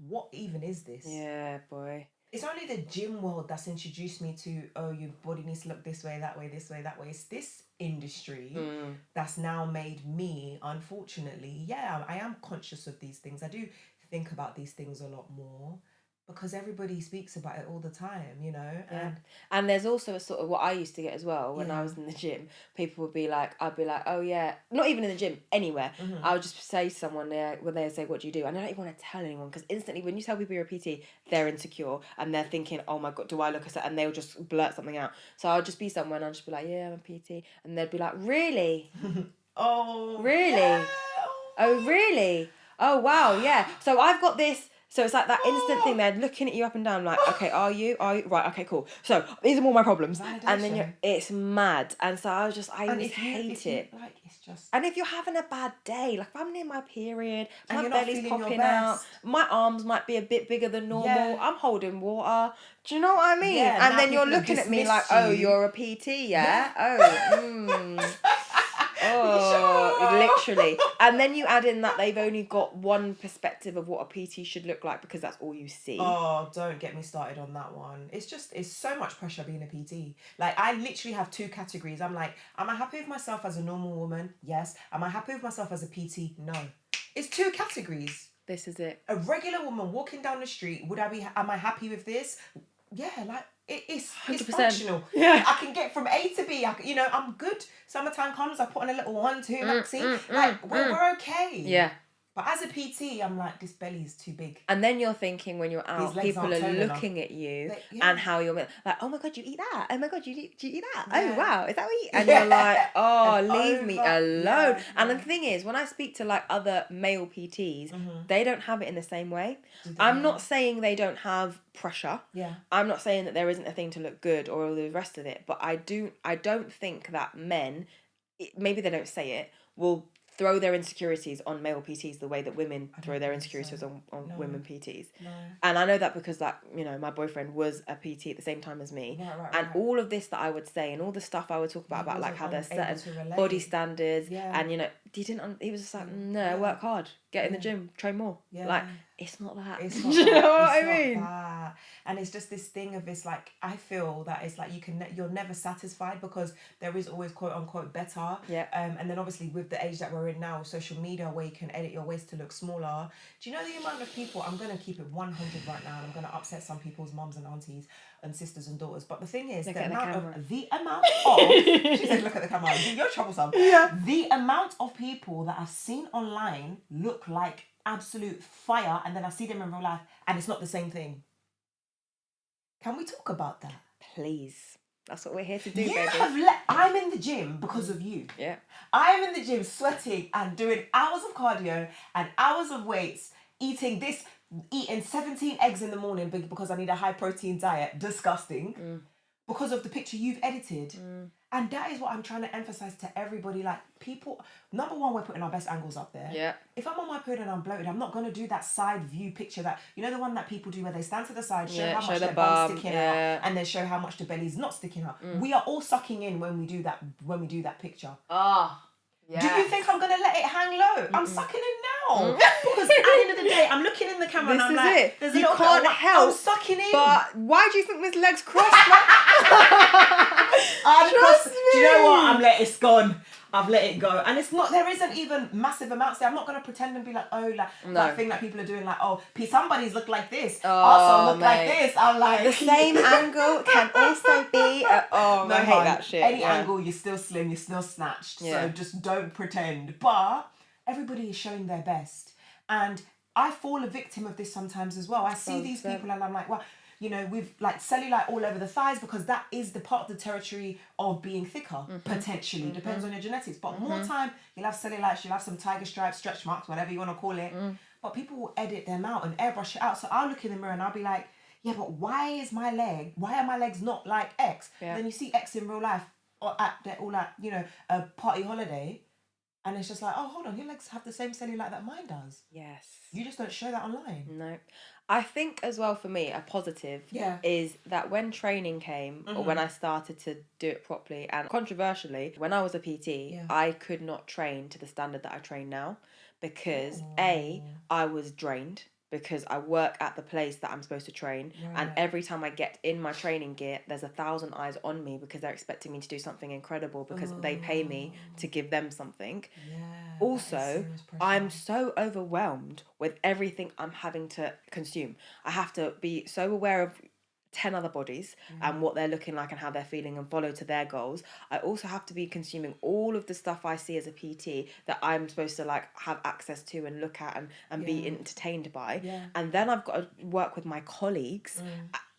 [SPEAKER 1] what even is this?
[SPEAKER 2] Yeah, boy.
[SPEAKER 1] It's only the gym world that's introduced me to, oh, your body needs to look this way, that way, this way, that way. It's this industry that's now made me, unfortunately, I am conscious of these things. I do think about these things a lot more because everybody speaks about it all the time, you know.
[SPEAKER 2] And there's also a sort of what I used to get as well when I was in the gym. People would be like, I'd be like, oh yeah, not even in the gym, anywhere. I would just say to someone there when they say, what do you do? And I don't even want to tell anyone because instantly when you tell people you're a PT, they're insecure and they're thinking, oh my God, do I look a certain? And they'll just blurt something out. So I'll just be someone, I'll just be like, yeah, I'm a PT. And they'd be like, really?
[SPEAKER 1] Oh.
[SPEAKER 2] Really?
[SPEAKER 1] Yeah.
[SPEAKER 2] Oh, really? Oh, wow, yeah. So I've got this. So it's like that instant thing. They're looking at you up and down, like, okay, are you? Right, okay, cool. So these are all my problems, and then it's mad. And so I hate it.
[SPEAKER 1] Like, it's just.
[SPEAKER 2] And if you're having a bad day, like if I'm near my period,
[SPEAKER 1] and
[SPEAKER 2] my belly's popping out, my arms might be a bit bigger than normal. I'm holding water. Do you know what I mean?
[SPEAKER 1] Yeah,
[SPEAKER 2] and then you're looking at me like, oh, you're a PT, yeah? Oh, literally. And then you add in that they've only got one perspective of what a PT should look like because that's all you see.
[SPEAKER 1] Oh, don't get me started on that one. It's so much pressure being a PT. Like, I literally have two categories. I'm like, am I happy with myself as a normal woman? Yes. Am I happy with myself as a PT? No. It's two categories.
[SPEAKER 2] This is it.
[SPEAKER 1] A regular woman walking down the street, am I happy with this? Yeah, like, it's functional.
[SPEAKER 2] Yeah.
[SPEAKER 1] I can get from A to B. I'm good. Summertime comes, I put on a little 1-2 maxi. We're okay.
[SPEAKER 2] Yeah.
[SPEAKER 1] But as a PT, I'm like, this belly is too big.
[SPEAKER 2] And then you're thinking when you're out, people are looking at you and how you're like, oh my God, you eat that? Oh my God, you eat that? Yeah. Oh wow, is that what you eat? And you're like, oh, leave me alone. Yeah. And the thing is, when I speak to like other male PTs, they don't have it in the same way. I'm not saying they don't have pressure.
[SPEAKER 1] Yeah.
[SPEAKER 2] I'm not saying that there isn't a thing to look good or all the rest of it, but I don't think that men, maybe they don't say it, will throw their insecurities on male PTs the way that women throw their insecurities on women PTs. No. And I know that because, like, you know, my boyfriend was a PT at the same time as me. Right. All of this that I would say and all the stuff I would talk about like how there's certain body standards and, you know, he was just like, no, work hard, get in the gym, train more. Yeah. Like, it's not that.
[SPEAKER 1] It's not
[SPEAKER 2] Do you know what I
[SPEAKER 1] mean? And it's just this thing of, it's like, I feel that it's like you're never satisfied because there is always quote unquote better.
[SPEAKER 2] Yeah.
[SPEAKER 1] And then obviously with the age that we're in now, social media where you can edit your waist to look smaller. Do you know the amount of people, I'm going to keep it 100 right now and I'm going to upset some people's mums and aunties and sisters and daughters. But the thing is, the amount of, she said, look at the camera, you're troublesome. Yeah. The amount of people that I've seen online look like absolute fire and then I see them in real life and it's not the same thing. Can we talk about that?
[SPEAKER 2] Please. That's what we're here to do,
[SPEAKER 1] baby. I'm in the gym because of you.
[SPEAKER 2] Yeah.
[SPEAKER 1] I'm in the gym sweating and doing hours of cardio and hours of weights, eating 17 eggs in the morning because I need a high protein diet. Disgusting. Because of the picture you've edited. And that is what I'm trying to emphasize to everybody. Like, people, number one, we're putting our best angles up there.
[SPEAKER 2] Yeah.
[SPEAKER 1] If I'm on my period and I'm bloated, I'm not going to do that side view picture that, you know, the one that people do where they stand to the side, show how much their bum's sticking out, and then show how much the belly's not sticking out. We are all sucking in when we do that picture.
[SPEAKER 2] Yeah.
[SPEAKER 1] Do you think I'm going to let it hang low? I'm sucking in now. Because at the end of the day, I'm looking in the camera and I'm like, there's a little
[SPEAKER 2] can't
[SPEAKER 1] bit
[SPEAKER 2] help.
[SPEAKER 1] I'm sucking in.
[SPEAKER 2] But why do you think this leg's crossed?
[SPEAKER 1] Trust me. Do you know what? It's gone. I've let it go. And it's not, there isn't even massive amounts there. I'm not going to pretend and be like, that thing that people are doing, like, somebody's look like this. Also look like this. I'm like...
[SPEAKER 2] The same angle can also be... I hate that shit.
[SPEAKER 1] Any angle, you're still slim, you're still snatched. Yeah. So just don't pretend. But everybody is showing their best. And I fall a victim of this sometimes as well. I see these people and I'm like, well... You know, with like cellulite all over the thighs because that is the part of the territory of being thicker, potentially. Depends on your genetics. But more time, you'll have cellulites, you'll have some tiger stripes, stretch marks, whatever you want to call it. But people will edit them out and airbrush it out. So I'll look in the mirror and I'll be like, yeah, but why are my legs not like X? Yeah. Then you see X in real life or at a party holiday. And it's just like, oh, hold on, your legs have the same cellulite that mine does.
[SPEAKER 2] Yes.
[SPEAKER 1] You just don't show that online.
[SPEAKER 2] No. I think as well for me, a positive is that when training came, or when I started to do it properly, and controversially, when I was a PT, I could not train to the standard that I train now because I was drained. Because I work at the place that I'm supposed to train, and every time I get in my training gear, there's 1,000 eyes on me because they're expecting me to do something incredible because they pay me to give them something. Also, I'm so overwhelmed with everything I'm having to consume. I have to be so aware of 10 other bodies and what they're looking like and how they're feeling and follow to their goals. I also have to be consuming all of the stuff I see as a PT that I'm supposed to like have access to and look at and be entertained by. And then I've got to work with my colleagues,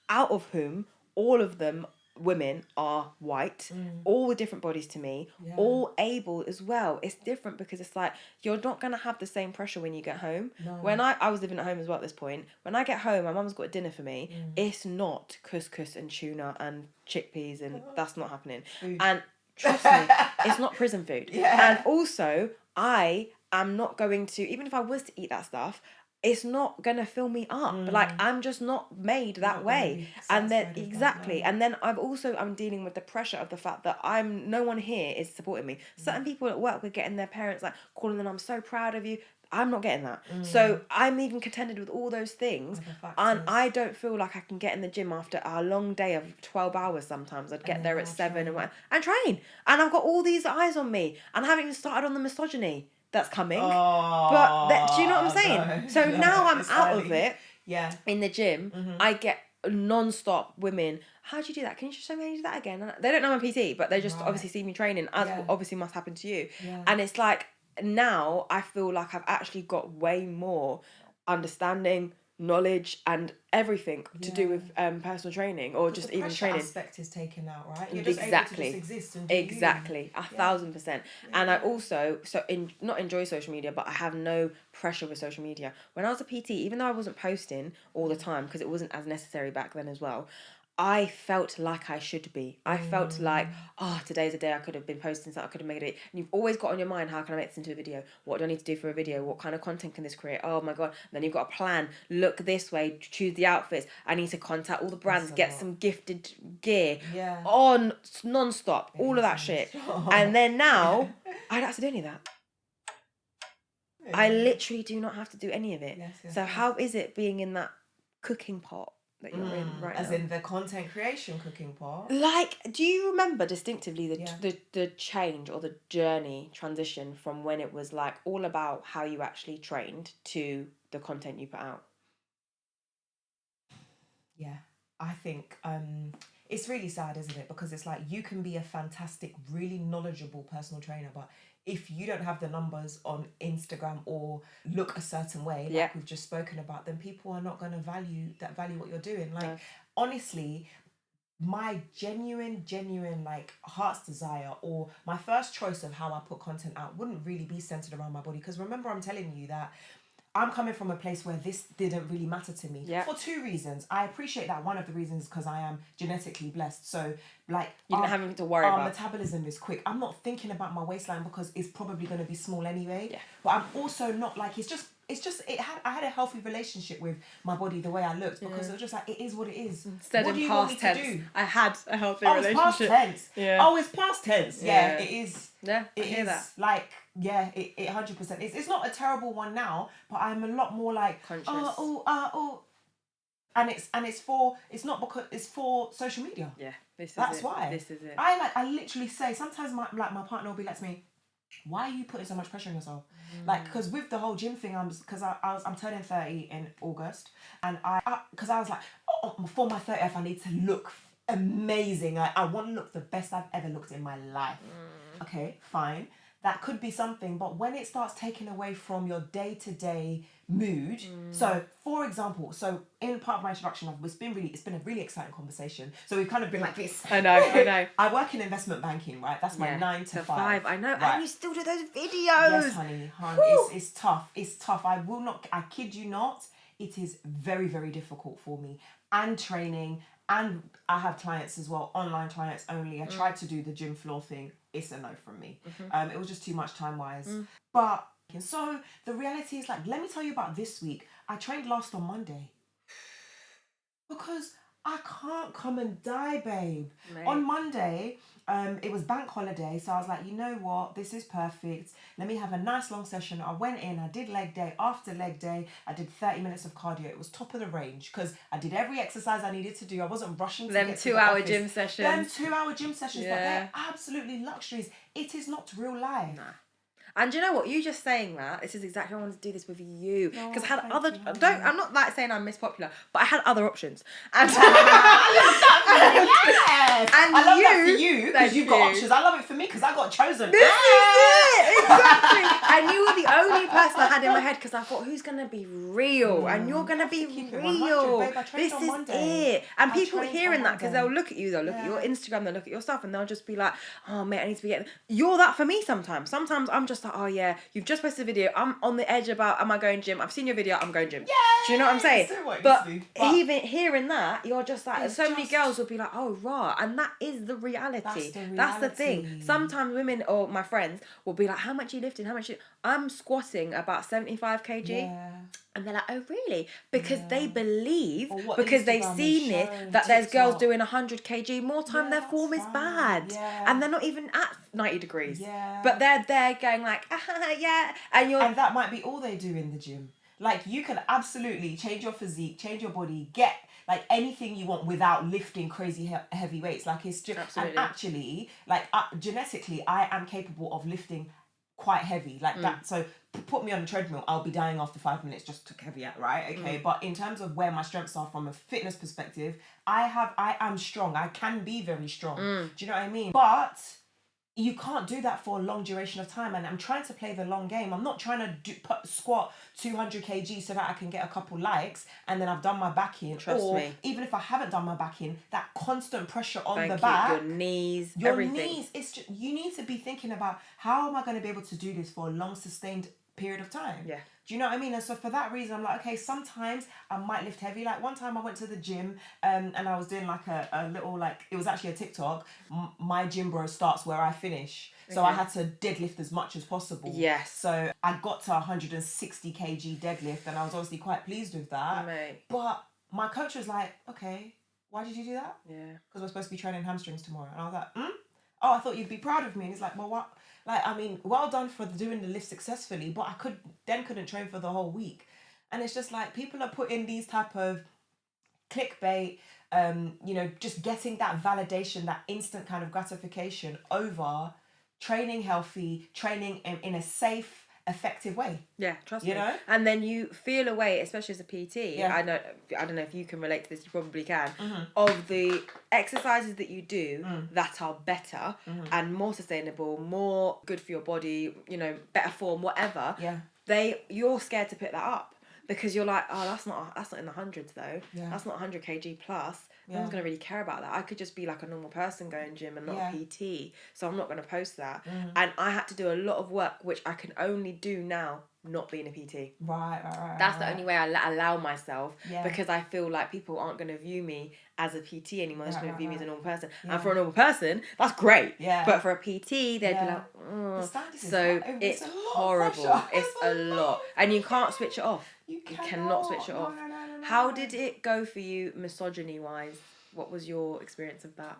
[SPEAKER 2] out of whom all of them women are white, all with different bodies to me, all able as well. It's different because it's like you're not gonna have the same pressure when you get home. When I was living at home as well at this point, when I get home, my mum's got a dinner for me. It's not couscous and tuna and chickpeas, and that's not happening. And trust me, it's not prison food. And also, I am not going to, even if I was to eat that stuff, it's not gonna fill me up. Like I'm just not made that way. And then and then I'm dealing with the pressure of the fact that no one here is supporting me. Certain people at work were getting their parents like calling them, I'm so proud of you. I'm not getting that. So I'm even contended with all those things, and I don't feel like I can get in the gym after a long day of 12 hours. Sometimes I'd get there at 7 and train, and I've got all these eyes on me, and I haven't even started on the misogyny that's coming. Do you know what I'm saying? So now I'm out of it. In the gym, I get non-stop women. How do you do that? Can you just show me how you do that again? And they don't know I'm PT, but they just obviously see me training, as obviously must happen to you. And it's like now I feel like I've actually got way more understanding, knowledge, and everything to do with personal training or just even training.
[SPEAKER 1] The aspect is taken out, right? You're just able to just exist and do you.
[SPEAKER 2] 1,000%. And I also not enjoy social media, but I have no pressure with social media. When I was a PT, even though I wasn't posting all the time because it wasn't as necessary back then as well, I felt like I should be. I felt like, today's a day I could have been posting something, I could have made it. And you've always got on your mind, how can I make this into a video? What do I need to do for a video? What kind of content can this create? Oh my God. And then you've got a plan. Look this way, choose the outfits. I need to contact all the brands, get some gifted gear on non-stop, all of that shit. And then now, I don't have to do any of that. I literally do not have to do any of it. So how is it being in that cooking pot that you're in right now?
[SPEAKER 1] As in the content creation cooking part?
[SPEAKER 2] Like, do you remember distinctively the change or the journey transition from when it was like all about how you actually trained to the content you put out?
[SPEAKER 1] Yeah, I think it's really sad, isn't it? Because it's like you can be a fantastic, really knowledgeable personal trainer, but if you don't have the numbers on Instagram or look a certain way, like we've just spoken about, then people are not going to value what you're doing. Like, honestly, my genuine like heart's desire or my first choice of how I put content out wouldn't really be centered around my body. Because remember, I'm telling you that I'm coming from a place where this didn't really matter to me for 2 reasons. I appreciate that one of the reasons because I am genetically blessed. So like
[SPEAKER 2] you didn't have anything to worry about.
[SPEAKER 1] Our metabolism is quick. I'm not thinking about my waistline because it's probably going to be small anyway. Yeah. But I'm also not like I had a healthy relationship with my body the way I looked because it was just like it is what it is.
[SPEAKER 2] Instead
[SPEAKER 1] what
[SPEAKER 2] do you want me to do? I had a healthy relationship.
[SPEAKER 1] It's past tense.
[SPEAKER 2] Yeah.
[SPEAKER 1] Oh, it's past tense. Yeah, it is.
[SPEAKER 2] Yeah, I hear that.
[SPEAKER 1] Like, it 100%. It's not a terrible one now, but I'm a lot more like
[SPEAKER 2] conscious.
[SPEAKER 1] And it's not because it's for social media.
[SPEAKER 2] Yeah,
[SPEAKER 1] that's why.
[SPEAKER 2] This is it.
[SPEAKER 1] I literally say sometimes my partner will be like to me, why are you putting so much pressure on yourself? Like, because with the whole gym thing, I'm turning 30 in August, and I was like, for my 30th, I need to look amazing. I want to look the best I've ever looked in my life. Okay, fine. That could be something, but when it starts taking away from your day-to-day mood, so for example, in part of my introduction, it's been a really exciting conversation. So we've kind of been like this.
[SPEAKER 2] I know.
[SPEAKER 1] I work in investment banking, right? That's my 9 to 5.
[SPEAKER 2] I know,
[SPEAKER 1] right.
[SPEAKER 2] And you still do those videos.
[SPEAKER 1] Yes, honey. It's tough. It's tough. I kid you not. It is very, very difficult for me. And training, and I have clients as well, online clients only. I tried to do the gym floor thing. It's a no from me. It was just too much time-wise. But, so the reality is like, let me tell you about this week. I trained last on Monday. Because I can't come and die, babe.
[SPEAKER 2] Mate.
[SPEAKER 1] On Monday, it was bank holiday, so I was like, you know what, this is perfect. Let me have a nice long session. I went in, I did leg day. After leg day, I did 30 minutes of cardio. It was top of the range because I did every exercise I needed to do. I wasn't rushing to
[SPEAKER 2] Them
[SPEAKER 1] get
[SPEAKER 2] 2
[SPEAKER 1] to the
[SPEAKER 2] hour
[SPEAKER 1] office.
[SPEAKER 2] gym sessions.
[SPEAKER 1] Them 2 hour gym sessions, but
[SPEAKER 2] Yeah.
[SPEAKER 1] they're absolutely luxuries. It is not real life.
[SPEAKER 2] Nah. And do you know what? You just saying that, this is exactly why I wanted to do this with you. Because I had
[SPEAKER 1] thank
[SPEAKER 2] other,
[SPEAKER 1] you, honey.
[SPEAKER 2] I'm not like saying I'm Miss Popular, but I had other options. And,
[SPEAKER 1] I love that for you. Yes.
[SPEAKER 2] And
[SPEAKER 1] I love
[SPEAKER 2] you-
[SPEAKER 1] that for you because
[SPEAKER 2] thank
[SPEAKER 1] you've got
[SPEAKER 2] you.
[SPEAKER 1] options. I love it for me because I got chosen.
[SPEAKER 2] This is it, exactly. And you were the only person I had in my head because I thought, who's going to be real? And you're going to be
[SPEAKER 1] keep it
[SPEAKER 2] real.
[SPEAKER 1] 100, babe. I trained
[SPEAKER 2] This
[SPEAKER 1] on
[SPEAKER 2] is
[SPEAKER 1] Monday.
[SPEAKER 2] it. And
[SPEAKER 1] I
[SPEAKER 2] people
[SPEAKER 1] trained
[SPEAKER 2] hearing
[SPEAKER 1] on
[SPEAKER 2] that because
[SPEAKER 1] Monday.
[SPEAKER 2] they'll look at you, they'll look at your
[SPEAKER 1] Yeah.
[SPEAKER 2] Instagram, they'll look at your stuff, and they'll just be like, oh, mate, I need to be getting... You're that for me sometimes. Sometimes I'm just like, oh, yeah, you've just posted a video. I'm on the edge about, am I going gym? I've seen your video, I'm going gym.
[SPEAKER 1] Yeah.
[SPEAKER 2] Do you know what I'm saying?
[SPEAKER 1] But
[SPEAKER 2] Even hearing that, you're just like,
[SPEAKER 1] It's
[SPEAKER 2] so many
[SPEAKER 1] just-
[SPEAKER 2] girls will be like, oh, rah. And that is the reality. That's the thing.
[SPEAKER 1] reality.
[SPEAKER 2] Sometimes women or my friends will be like, how much are you lifting? How much? I'm squatting about 75 kg.
[SPEAKER 1] Yeah.
[SPEAKER 2] And they're like, oh, really? Because they believe,
[SPEAKER 1] Or what
[SPEAKER 2] because they've
[SPEAKER 1] Instagram
[SPEAKER 2] seen
[SPEAKER 1] is
[SPEAKER 2] it,
[SPEAKER 1] showing,
[SPEAKER 2] that there's girls
[SPEAKER 1] TikTok.
[SPEAKER 2] doing 100 kg more time,
[SPEAKER 1] Yeah,
[SPEAKER 2] their
[SPEAKER 1] that's
[SPEAKER 2] form is
[SPEAKER 1] fine.
[SPEAKER 2] bad.
[SPEAKER 1] Yeah.
[SPEAKER 2] And they're not even at 90 degrees.
[SPEAKER 1] Yeah.
[SPEAKER 2] But they're there going like, yeah. And you're...
[SPEAKER 1] And that might be all they do in the gym. Like, you can absolutely change your physique, change your body, get like anything you want without lifting crazy heavy weights. Like, it's just...
[SPEAKER 2] Absolutely.
[SPEAKER 1] And actually, like, genetically, I am capable of lifting quite heavy like that. So put me on the treadmill, I'll be dying after 5 minutes, just to caveat, right? Okay. But in terms of where my strengths are from a fitness perspective, I am strong. I can be very strong. Do you know what I mean? But you can't do that for a long duration of time, and I'm trying to play the long game. I'm not trying to squat 200 kg so that I can get a couple likes and then I've done my back in.
[SPEAKER 2] Trust
[SPEAKER 1] or
[SPEAKER 2] me.
[SPEAKER 1] even if I haven't done my back in, that constant pressure on
[SPEAKER 2] Thank
[SPEAKER 1] the
[SPEAKER 2] you.
[SPEAKER 1] back,
[SPEAKER 2] Your knees,
[SPEAKER 1] your
[SPEAKER 2] everything.
[SPEAKER 1] knees. It's just, you need to be thinking about, how am I going to be able to do this for a long sustained period of time?
[SPEAKER 2] Yeah.
[SPEAKER 1] Do you know what I mean? And so for that reason, I'm like, okay, sometimes I might lift heavy. Like one time I went to the gym and I was doing like a little, like, it was actually a TikTok. My gym bro starts where I finish. So I had to deadlift as much as possible.
[SPEAKER 2] Yes.
[SPEAKER 1] So I got to 160 kg deadlift and I was obviously quite pleased with that.
[SPEAKER 2] Mate.
[SPEAKER 1] But my coach was like, okay, why did you do that?
[SPEAKER 2] Yeah.
[SPEAKER 1] Because we're supposed to be training hamstrings tomorrow. And I was like, oh, I thought you'd be proud of me. And he's like, well, what? Like, I mean, well done for doing the lift successfully, but I couldn't train for the whole week. And it's just like, people are putting these type of clickbait, you know, just getting that validation, that instant kind of gratification over training healthy, training in a safe, effective way.
[SPEAKER 2] Yeah, trust
[SPEAKER 1] You
[SPEAKER 2] me.
[SPEAKER 1] know?
[SPEAKER 2] And then you feel a way, especially as a PT.
[SPEAKER 1] Yeah.
[SPEAKER 2] I don't know if you can relate to this. You probably can. Of the exercises that you do that are better and more sustainable, more good for your body. You know, better form, whatever.
[SPEAKER 1] Yeah.
[SPEAKER 2] You're scared to pick that up because you're like, oh, that's not in the hundreds though.
[SPEAKER 1] Yeah.
[SPEAKER 2] That's not 100 kg plus. No one's gonna really care about that. I could just be like a normal person going gym and not a PT, so I'm not gonna post that. And I had to do a lot of work, which I can only do now, not being a PT.
[SPEAKER 1] Right.
[SPEAKER 2] That's the only way I allow myself,
[SPEAKER 1] Yeah.
[SPEAKER 2] because I feel like people aren't gonna view me as a PT anymore. They're just gonna view me as a normal person.
[SPEAKER 1] Yeah.
[SPEAKER 2] And for a normal person, that's great.
[SPEAKER 1] Yeah.
[SPEAKER 2] But for a PT, they'd be
[SPEAKER 1] Yeah.
[SPEAKER 2] like, oh.
[SPEAKER 1] The standard is
[SPEAKER 2] So
[SPEAKER 1] high.
[SPEAKER 2] it's
[SPEAKER 1] a lot of
[SPEAKER 2] horrible.
[SPEAKER 1] pressure.
[SPEAKER 2] It's a lot, and you can't switch it off.
[SPEAKER 1] You
[SPEAKER 2] cannot switch it
[SPEAKER 1] No,
[SPEAKER 2] off.
[SPEAKER 1] no.
[SPEAKER 2] How did it go for you, misogyny wise? What was your experience of that?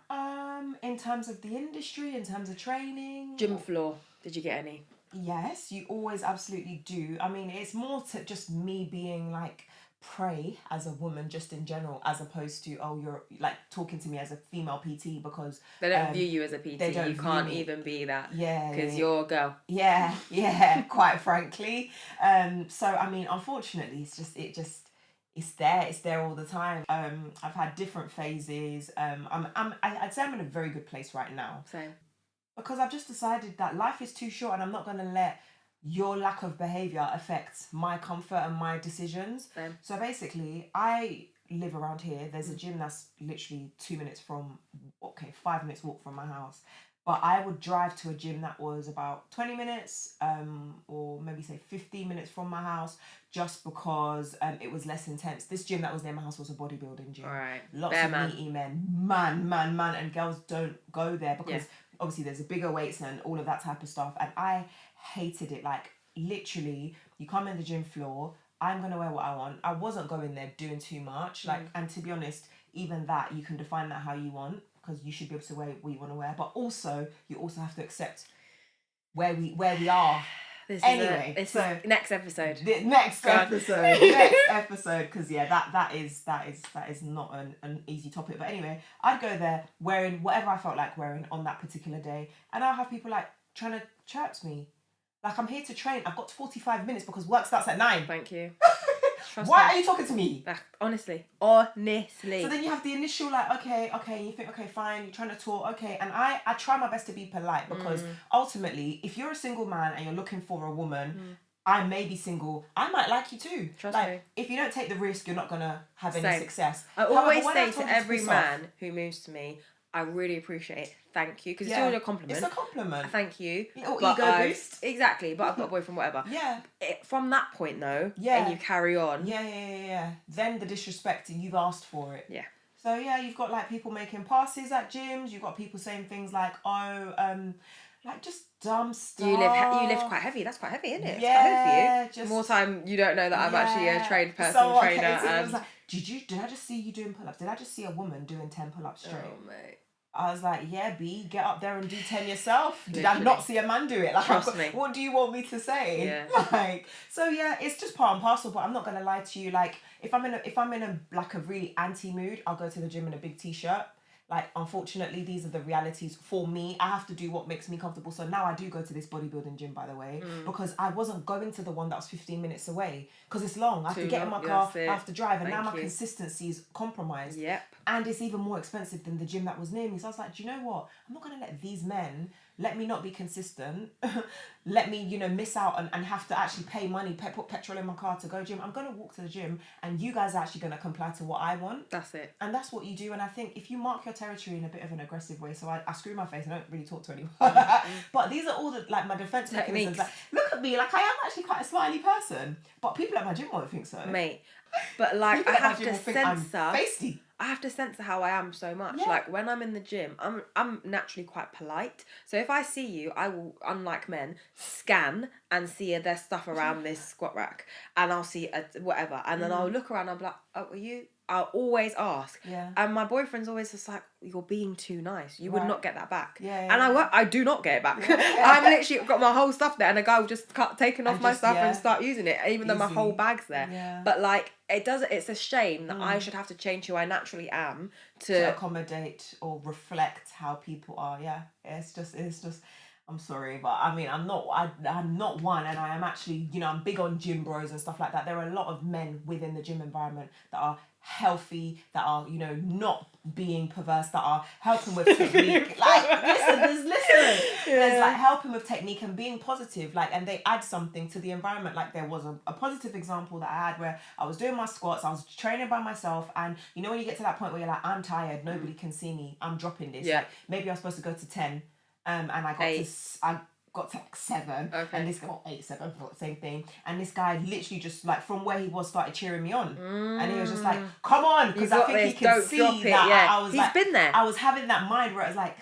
[SPEAKER 1] In terms of the industry, in terms of training,
[SPEAKER 2] Gym floor. Did you get any?
[SPEAKER 1] yes, you always absolutely do. I mean, it's more to just me being like prey as a woman, just in general, as opposed to, oh, you're like talking to me as a female PT, because
[SPEAKER 2] They don't view you as a PT.
[SPEAKER 1] they don't
[SPEAKER 2] You
[SPEAKER 1] view
[SPEAKER 2] can't
[SPEAKER 1] me.
[SPEAKER 2] even be that.
[SPEAKER 1] Yeah,
[SPEAKER 2] Because
[SPEAKER 1] yeah.
[SPEAKER 2] you're a girl.
[SPEAKER 1] Yeah, quite frankly. So I mean, unfortunately, it's there all the time. I've had different phases. I'd say I'm in a very good place right now,
[SPEAKER 2] Same.
[SPEAKER 1] because I've just decided that life is too short and I'm not going to let your lack of behaviour affect my comfort and my decisions.
[SPEAKER 2] Same.
[SPEAKER 1] So basically, I live around here. There's a gym that's literally 5 minutes walk from my house. But I would drive to a gym that was about 20 minutes, or maybe say 15 minutes from my house, just because it was less intense. This gym that was near my house was a bodybuilding gym.
[SPEAKER 2] Alright.
[SPEAKER 1] Lots
[SPEAKER 2] Bare
[SPEAKER 1] of
[SPEAKER 2] man.
[SPEAKER 1] meaty men. Man. And girls don't go there because obviously there's a bigger weights and all of that type of stuff. And I hated it. Like, literally, you come in the gym floor, I'm going to wear what I want. I wasn't going there doing too much. Like, and to be honest, even that, you can define that how you want, because you should be able to wear what you want to wear. But also, you also have to accept where we are. This is
[SPEAKER 2] next episode.
[SPEAKER 1] Next episode, because that is not an easy topic. But anyway, I'd go there wearing whatever I felt like wearing on that particular day, and I'll have people like trying to chirp me, like I'm here to train. I've got 45 minutes because work starts at 9.
[SPEAKER 2] Thank you.
[SPEAKER 1] Why are you talking to me?
[SPEAKER 2] Honestly.
[SPEAKER 1] So then you have the initial like, okay, you think, okay, fine, you're trying to talk, okay, and I try my best to be polite, because ultimately, if you're a single man and you're looking for a woman, I may be single, I might like you too.
[SPEAKER 2] Trust
[SPEAKER 1] like,
[SPEAKER 2] me.
[SPEAKER 1] If you don't take the risk, you're not gonna have any success.
[SPEAKER 2] I always say to every man who moves to me, I really appreciate it. Thank you. Because it's always a compliment.
[SPEAKER 1] It's a compliment.
[SPEAKER 2] Thank you.
[SPEAKER 1] Little ego boost.
[SPEAKER 2] Exactly. But I've got a boyfriend, whatever.
[SPEAKER 1] Yeah.
[SPEAKER 2] From that point, though, and you carry on.
[SPEAKER 1] Yeah. Then the disrespect, and you've asked for it.
[SPEAKER 2] Yeah.
[SPEAKER 1] So, you've got, like, people making passes at gyms. You've got people saying things like, like, just dumb stuff.
[SPEAKER 2] You lift quite heavy. That's quite heavy, isn't it?
[SPEAKER 1] Yeah.
[SPEAKER 2] It's quite heavy for you. More time you don't know that I'm actually a trained personal trainer.
[SPEAKER 1] So it was like, did I just see you doing pull-ups? Did I just see a woman doing 10 pull-ups straight?
[SPEAKER 2] Oh, mate.
[SPEAKER 1] I was like, yeah, B, get up there and do 10 yourself. Did I not see a man do it? Like,
[SPEAKER 2] trust me.
[SPEAKER 1] What do you want me to say?
[SPEAKER 2] Yeah.
[SPEAKER 1] Like, so it's just part and parcel. But I'm not gonna lie to you. Like, if I'm in a like a really anti mood, I'll go to the gym in a big t-shirt. Like, unfortunately, these are the realities for me. I have to do what makes me comfortable. So now I do go to this bodybuilding gym, by the way, because I wasn't going to the one that was 15 minutes away, because it's long. I have to get in my car, I have to drive, and now my consistency is compromised.
[SPEAKER 2] Yep.
[SPEAKER 1] And it's even more expensive than the gym that was near me. So I was like, do you know what? I'm not going to let these men let me not be consistent. Let me, miss out and have to actually pay money, put petrol in my car to go gym. I'm going to walk to the gym, and you guys are actually going to comply to what I want.
[SPEAKER 2] That's it.
[SPEAKER 1] And that's what you do. And I think if you mark your territory in a bit of an aggressive way, so I screw my face, I don't really talk to anyone. But these are all the, like, my defense mechanisms. Like, look at me, like, I am actually quite a smiley person, but people at my gym won't think so.
[SPEAKER 2] Mate, but like, I have to censor.
[SPEAKER 1] Feisty.
[SPEAKER 2] I have to censor how I am so much.
[SPEAKER 1] Yeah.
[SPEAKER 2] Like, when I'm in the gym, I'm naturally quite polite. So if I see you, I will, unlike men, scan and see there's stuff around this squat rack, and I'll see whatever, and then I'll look around and I'll be like, oh, are you? I'll always ask.
[SPEAKER 1] Yeah.
[SPEAKER 2] And my boyfriend's always just like, you're being too nice. You would not get that back.
[SPEAKER 1] Yeah.
[SPEAKER 2] And I do not get it back. I've literally got my whole stuff there, and a guy will just taken off my stuff and start using it, even though my whole bag's there.
[SPEAKER 1] Yeah.
[SPEAKER 2] But like, it's a shame that I should have to change who I naturally am to
[SPEAKER 1] accommodate or reflect how people are. Yeah. It's just I'm sorry, but I mean, I'm not one, and I am actually, I'm big on gym bros and stuff like that. There are a lot of men within the gym environment that are healthy, that are, not being perverse, that are helping with technique. Like, listen. There's like helping with technique and being positive, like, and they add something to the environment. Like, there was a positive example that I had where I was doing my squats, I was training by myself, and when you get to that point where you're like, I'm tired, nobody can see me, I'm dropping this.
[SPEAKER 2] Yeah.
[SPEAKER 1] Like, maybe I was supposed to go to 10. And I got to like 7, and this guy 8, 7, same thing. And this guy literally just, like, from where he was, started cheering me on, and he was just like, "Come on," because I think he could see that I was
[SPEAKER 2] He's been there.
[SPEAKER 1] I was having that mind where it was like,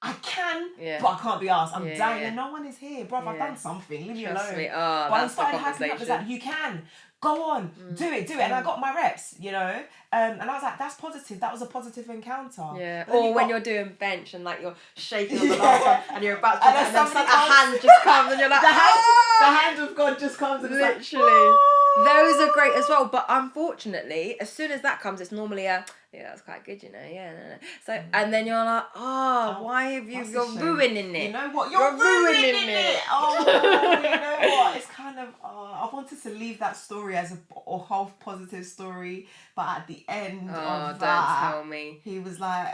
[SPEAKER 1] I can, but I can't be asked. I'm dying, and no one is here, bruv. I've done something. Leave me alone.
[SPEAKER 2] Oh,
[SPEAKER 1] but I started hyping up. It's like, you can. Go on, do it, and I got my reps, and I was like, that's positive. That was a positive encounter.
[SPEAKER 2] Yeah. Or when you're doing bench and like you're shaking on the last one and you're about to, and then a hand just comes and you're like,
[SPEAKER 1] the hand of God just comes and
[SPEAKER 2] literally.
[SPEAKER 1] It's like,
[SPEAKER 2] those are great as well, but unfortunately, as soon as that comes, it's normally that's quite good, yeah, no. So, and then you're like, why have you're ruining it.
[SPEAKER 1] You know what? You're ruining it. Oh, you know what? It's kind of, I wanted to leave that story as a half positive story, but at the end of that,
[SPEAKER 2] don't tell me.
[SPEAKER 1] He was like,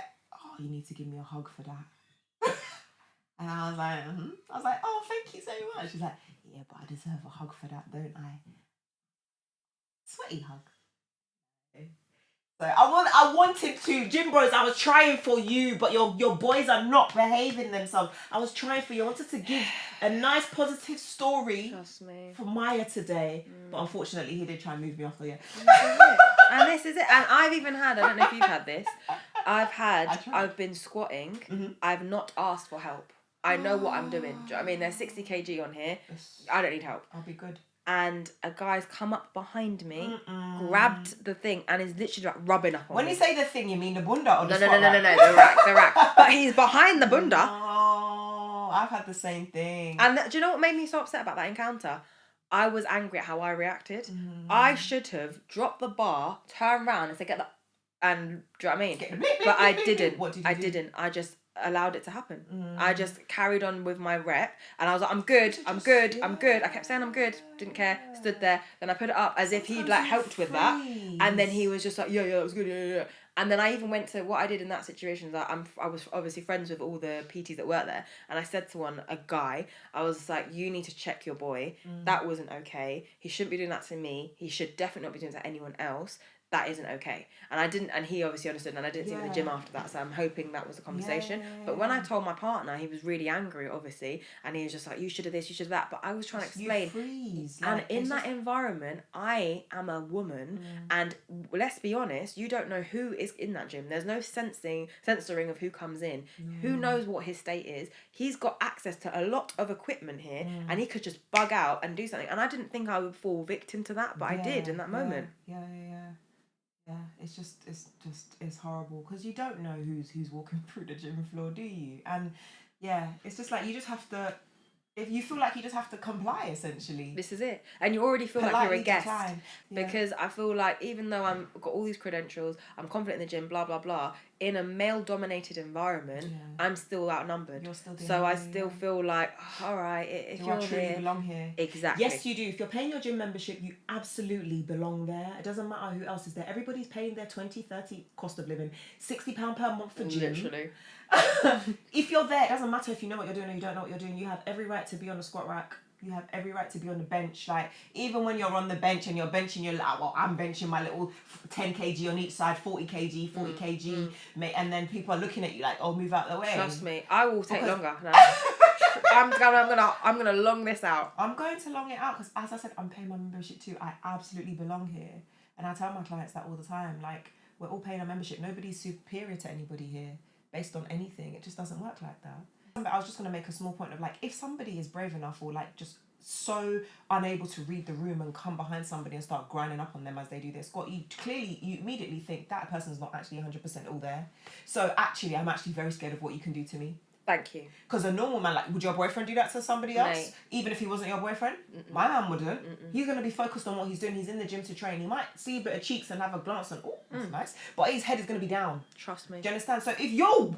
[SPEAKER 1] you need to give me a hug for that. And I was like, I was like, thank you so much. She's like, yeah, but I deserve a hug for that, don't I? Sweaty hug. So I wanted to, gym bros, I was trying for you, but your boys are not behaving themselves. I was trying for you. I wanted to give a nice positive story.
[SPEAKER 2] Trust me.
[SPEAKER 1] For Maya today, but unfortunately he did try and move me off the
[SPEAKER 2] And this is it. And I've even had, I don't know if you've had this, I've been squatting, I've not asked for help. I know what I'm doing. Do you know what I mean? There's 60 kg on here. I don't need help.
[SPEAKER 1] I'll be good.
[SPEAKER 2] and a guy's come up behind me, grabbed the thing, and is literally like rubbing up on me.
[SPEAKER 1] When you say the thing, you mean the bunda or the
[SPEAKER 2] No, the rack. But he's behind the bunda.
[SPEAKER 1] Oh, I've had the same thing.
[SPEAKER 2] And do you know what made me so upset about that encounter? I was angry at how I reacted. I should have dropped the bar, turned around and said, get that, and do you know what I mean? But I didn't.
[SPEAKER 1] What did you do?
[SPEAKER 2] I didn't. I just allowed it to happen. I just carried on with my rep, and I was like, I'm good. I kept saying I'm good. Didn't care. Stood there. Then I put it up as if he'd like helped with that, and then he was just like, yeah, it was good, yeah. And then I even went to what I did in that situation. Is that I was obviously friends with all the PTs that work there, and I said to a guy, I was like, you need to check your boy. That wasn't okay. He shouldn't be doing that to me. He should definitely not be doing that to anyone else. That isn't okay. And I didn't, and he obviously understood, and I didn't see him in the gym after that, so I'm hoping that was a conversation. But when I told my partner, he was really angry, obviously, and he was just like, you should have this, you should have that. But I was trying to explain.
[SPEAKER 1] You freeze.
[SPEAKER 2] And in that environment, I am a woman, and let's be honest, you don't know who is in that gym. There's no censoring of who comes in. Who knows what his state is? He's got access to a lot of equipment here, and he could just bug out and do something. And I didn't think I would fall victim to that, but I did in that moment.
[SPEAKER 1] Yeah, it's horrible because you don't know who's walking through the gym floor, do you? And yeah, it's just like you just have to. If you feel like you just have to comply, essentially.
[SPEAKER 2] This is it. And you already feel like you're a guest. Because I feel like even though I've got all these credentials, I'm confident in the gym, blah, blah, blah, in a male-dominated environment, I'm still outnumbered.
[SPEAKER 1] You're still
[SPEAKER 2] so I still feel like, all right, if you're
[SPEAKER 1] truly
[SPEAKER 2] here...
[SPEAKER 1] belong here.
[SPEAKER 2] Exactly.
[SPEAKER 1] Yes, you do. If you're paying your gym membership, you absolutely belong there. It doesn't matter who else is there. Everybody's paying their 20, 30 cost of living, £60 per month for gym.
[SPEAKER 2] Literally.
[SPEAKER 1] If you're there, it doesn't matter if you know what you're doing or you don't know what you're doing. You have every right to be on the squat rack. You have every right to be on the bench. Like, even when you're on the bench and you're benching, you're like, well, I'm benching my little 10 kg on each side, 40 kg, mate, and then people are looking at you like, oh, move out the way.
[SPEAKER 2] Trust me, I will take longer now. I'm gonna long this out.
[SPEAKER 1] I'm going to long it out because, as I said, I'm paying my membership too. I absolutely belong here, and I tell my clients that all the time. Like, we're all paying a membership. Nobody's superior to anybody here based on anything. It just doesn't work like that. But I was just going to make a small point of like, if somebody is brave enough or like just so unable to read the room and come behind somebody and start grinding up on them as they do their squat, you immediately think that person's not actually 100% all there. So actually, I'm actually very scared of what you can do to me.
[SPEAKER 2] Thank you.
[SPEAKER 1] Because a normal man, like, would your boyfriend do that to somebody else?
[SPEAKER 2] Mate.
[SPEAKER 1] Even if he wasn't your boyfriend? My man wouldn't. He's going to be focused on what he's doing. He's in the gym to train. He might see a bit of cheeks and have a glance and, oh, that's nice. But his head is going to be down.
[SPEAKER 2] Trust me.
[SPEAKER 1] Do you understand? So if you're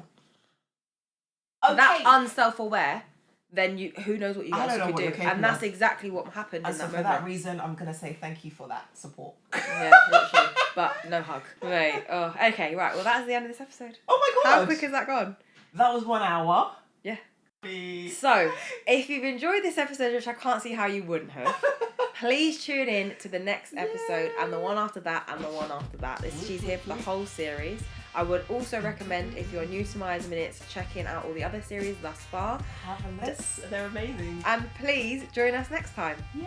[SPEAKER 2] that unself-aware, then who knows what you else could do. And that's exactly what happened in that moment.
[SPEAKER 1] And so for that reason, I'm going to say thank you for that support.
[SPEAKER 2] Yeah, literally. But no hug. Right. Oh, okay, right. Well, that's the end of this episode.
[SPEAKER 1] Oh my God.
[SPEAKER 2] How quick has that gone?
[SPEAKER 1] That was 1 hour.
[SPEAKER 2] Yeah. So, if you've enjoyed this episode, which I can't see how you wouldn't have, please tune in to the next episode and the one after that and the one after that. She's here for the whole series. I would also recommend, if you're new to My Minutes, checking out all the other series thus far.
[SPEAKER 1] They're amazing.
[SPEAKER 2] And please join us next time.
[SPEAKER 1] Yay.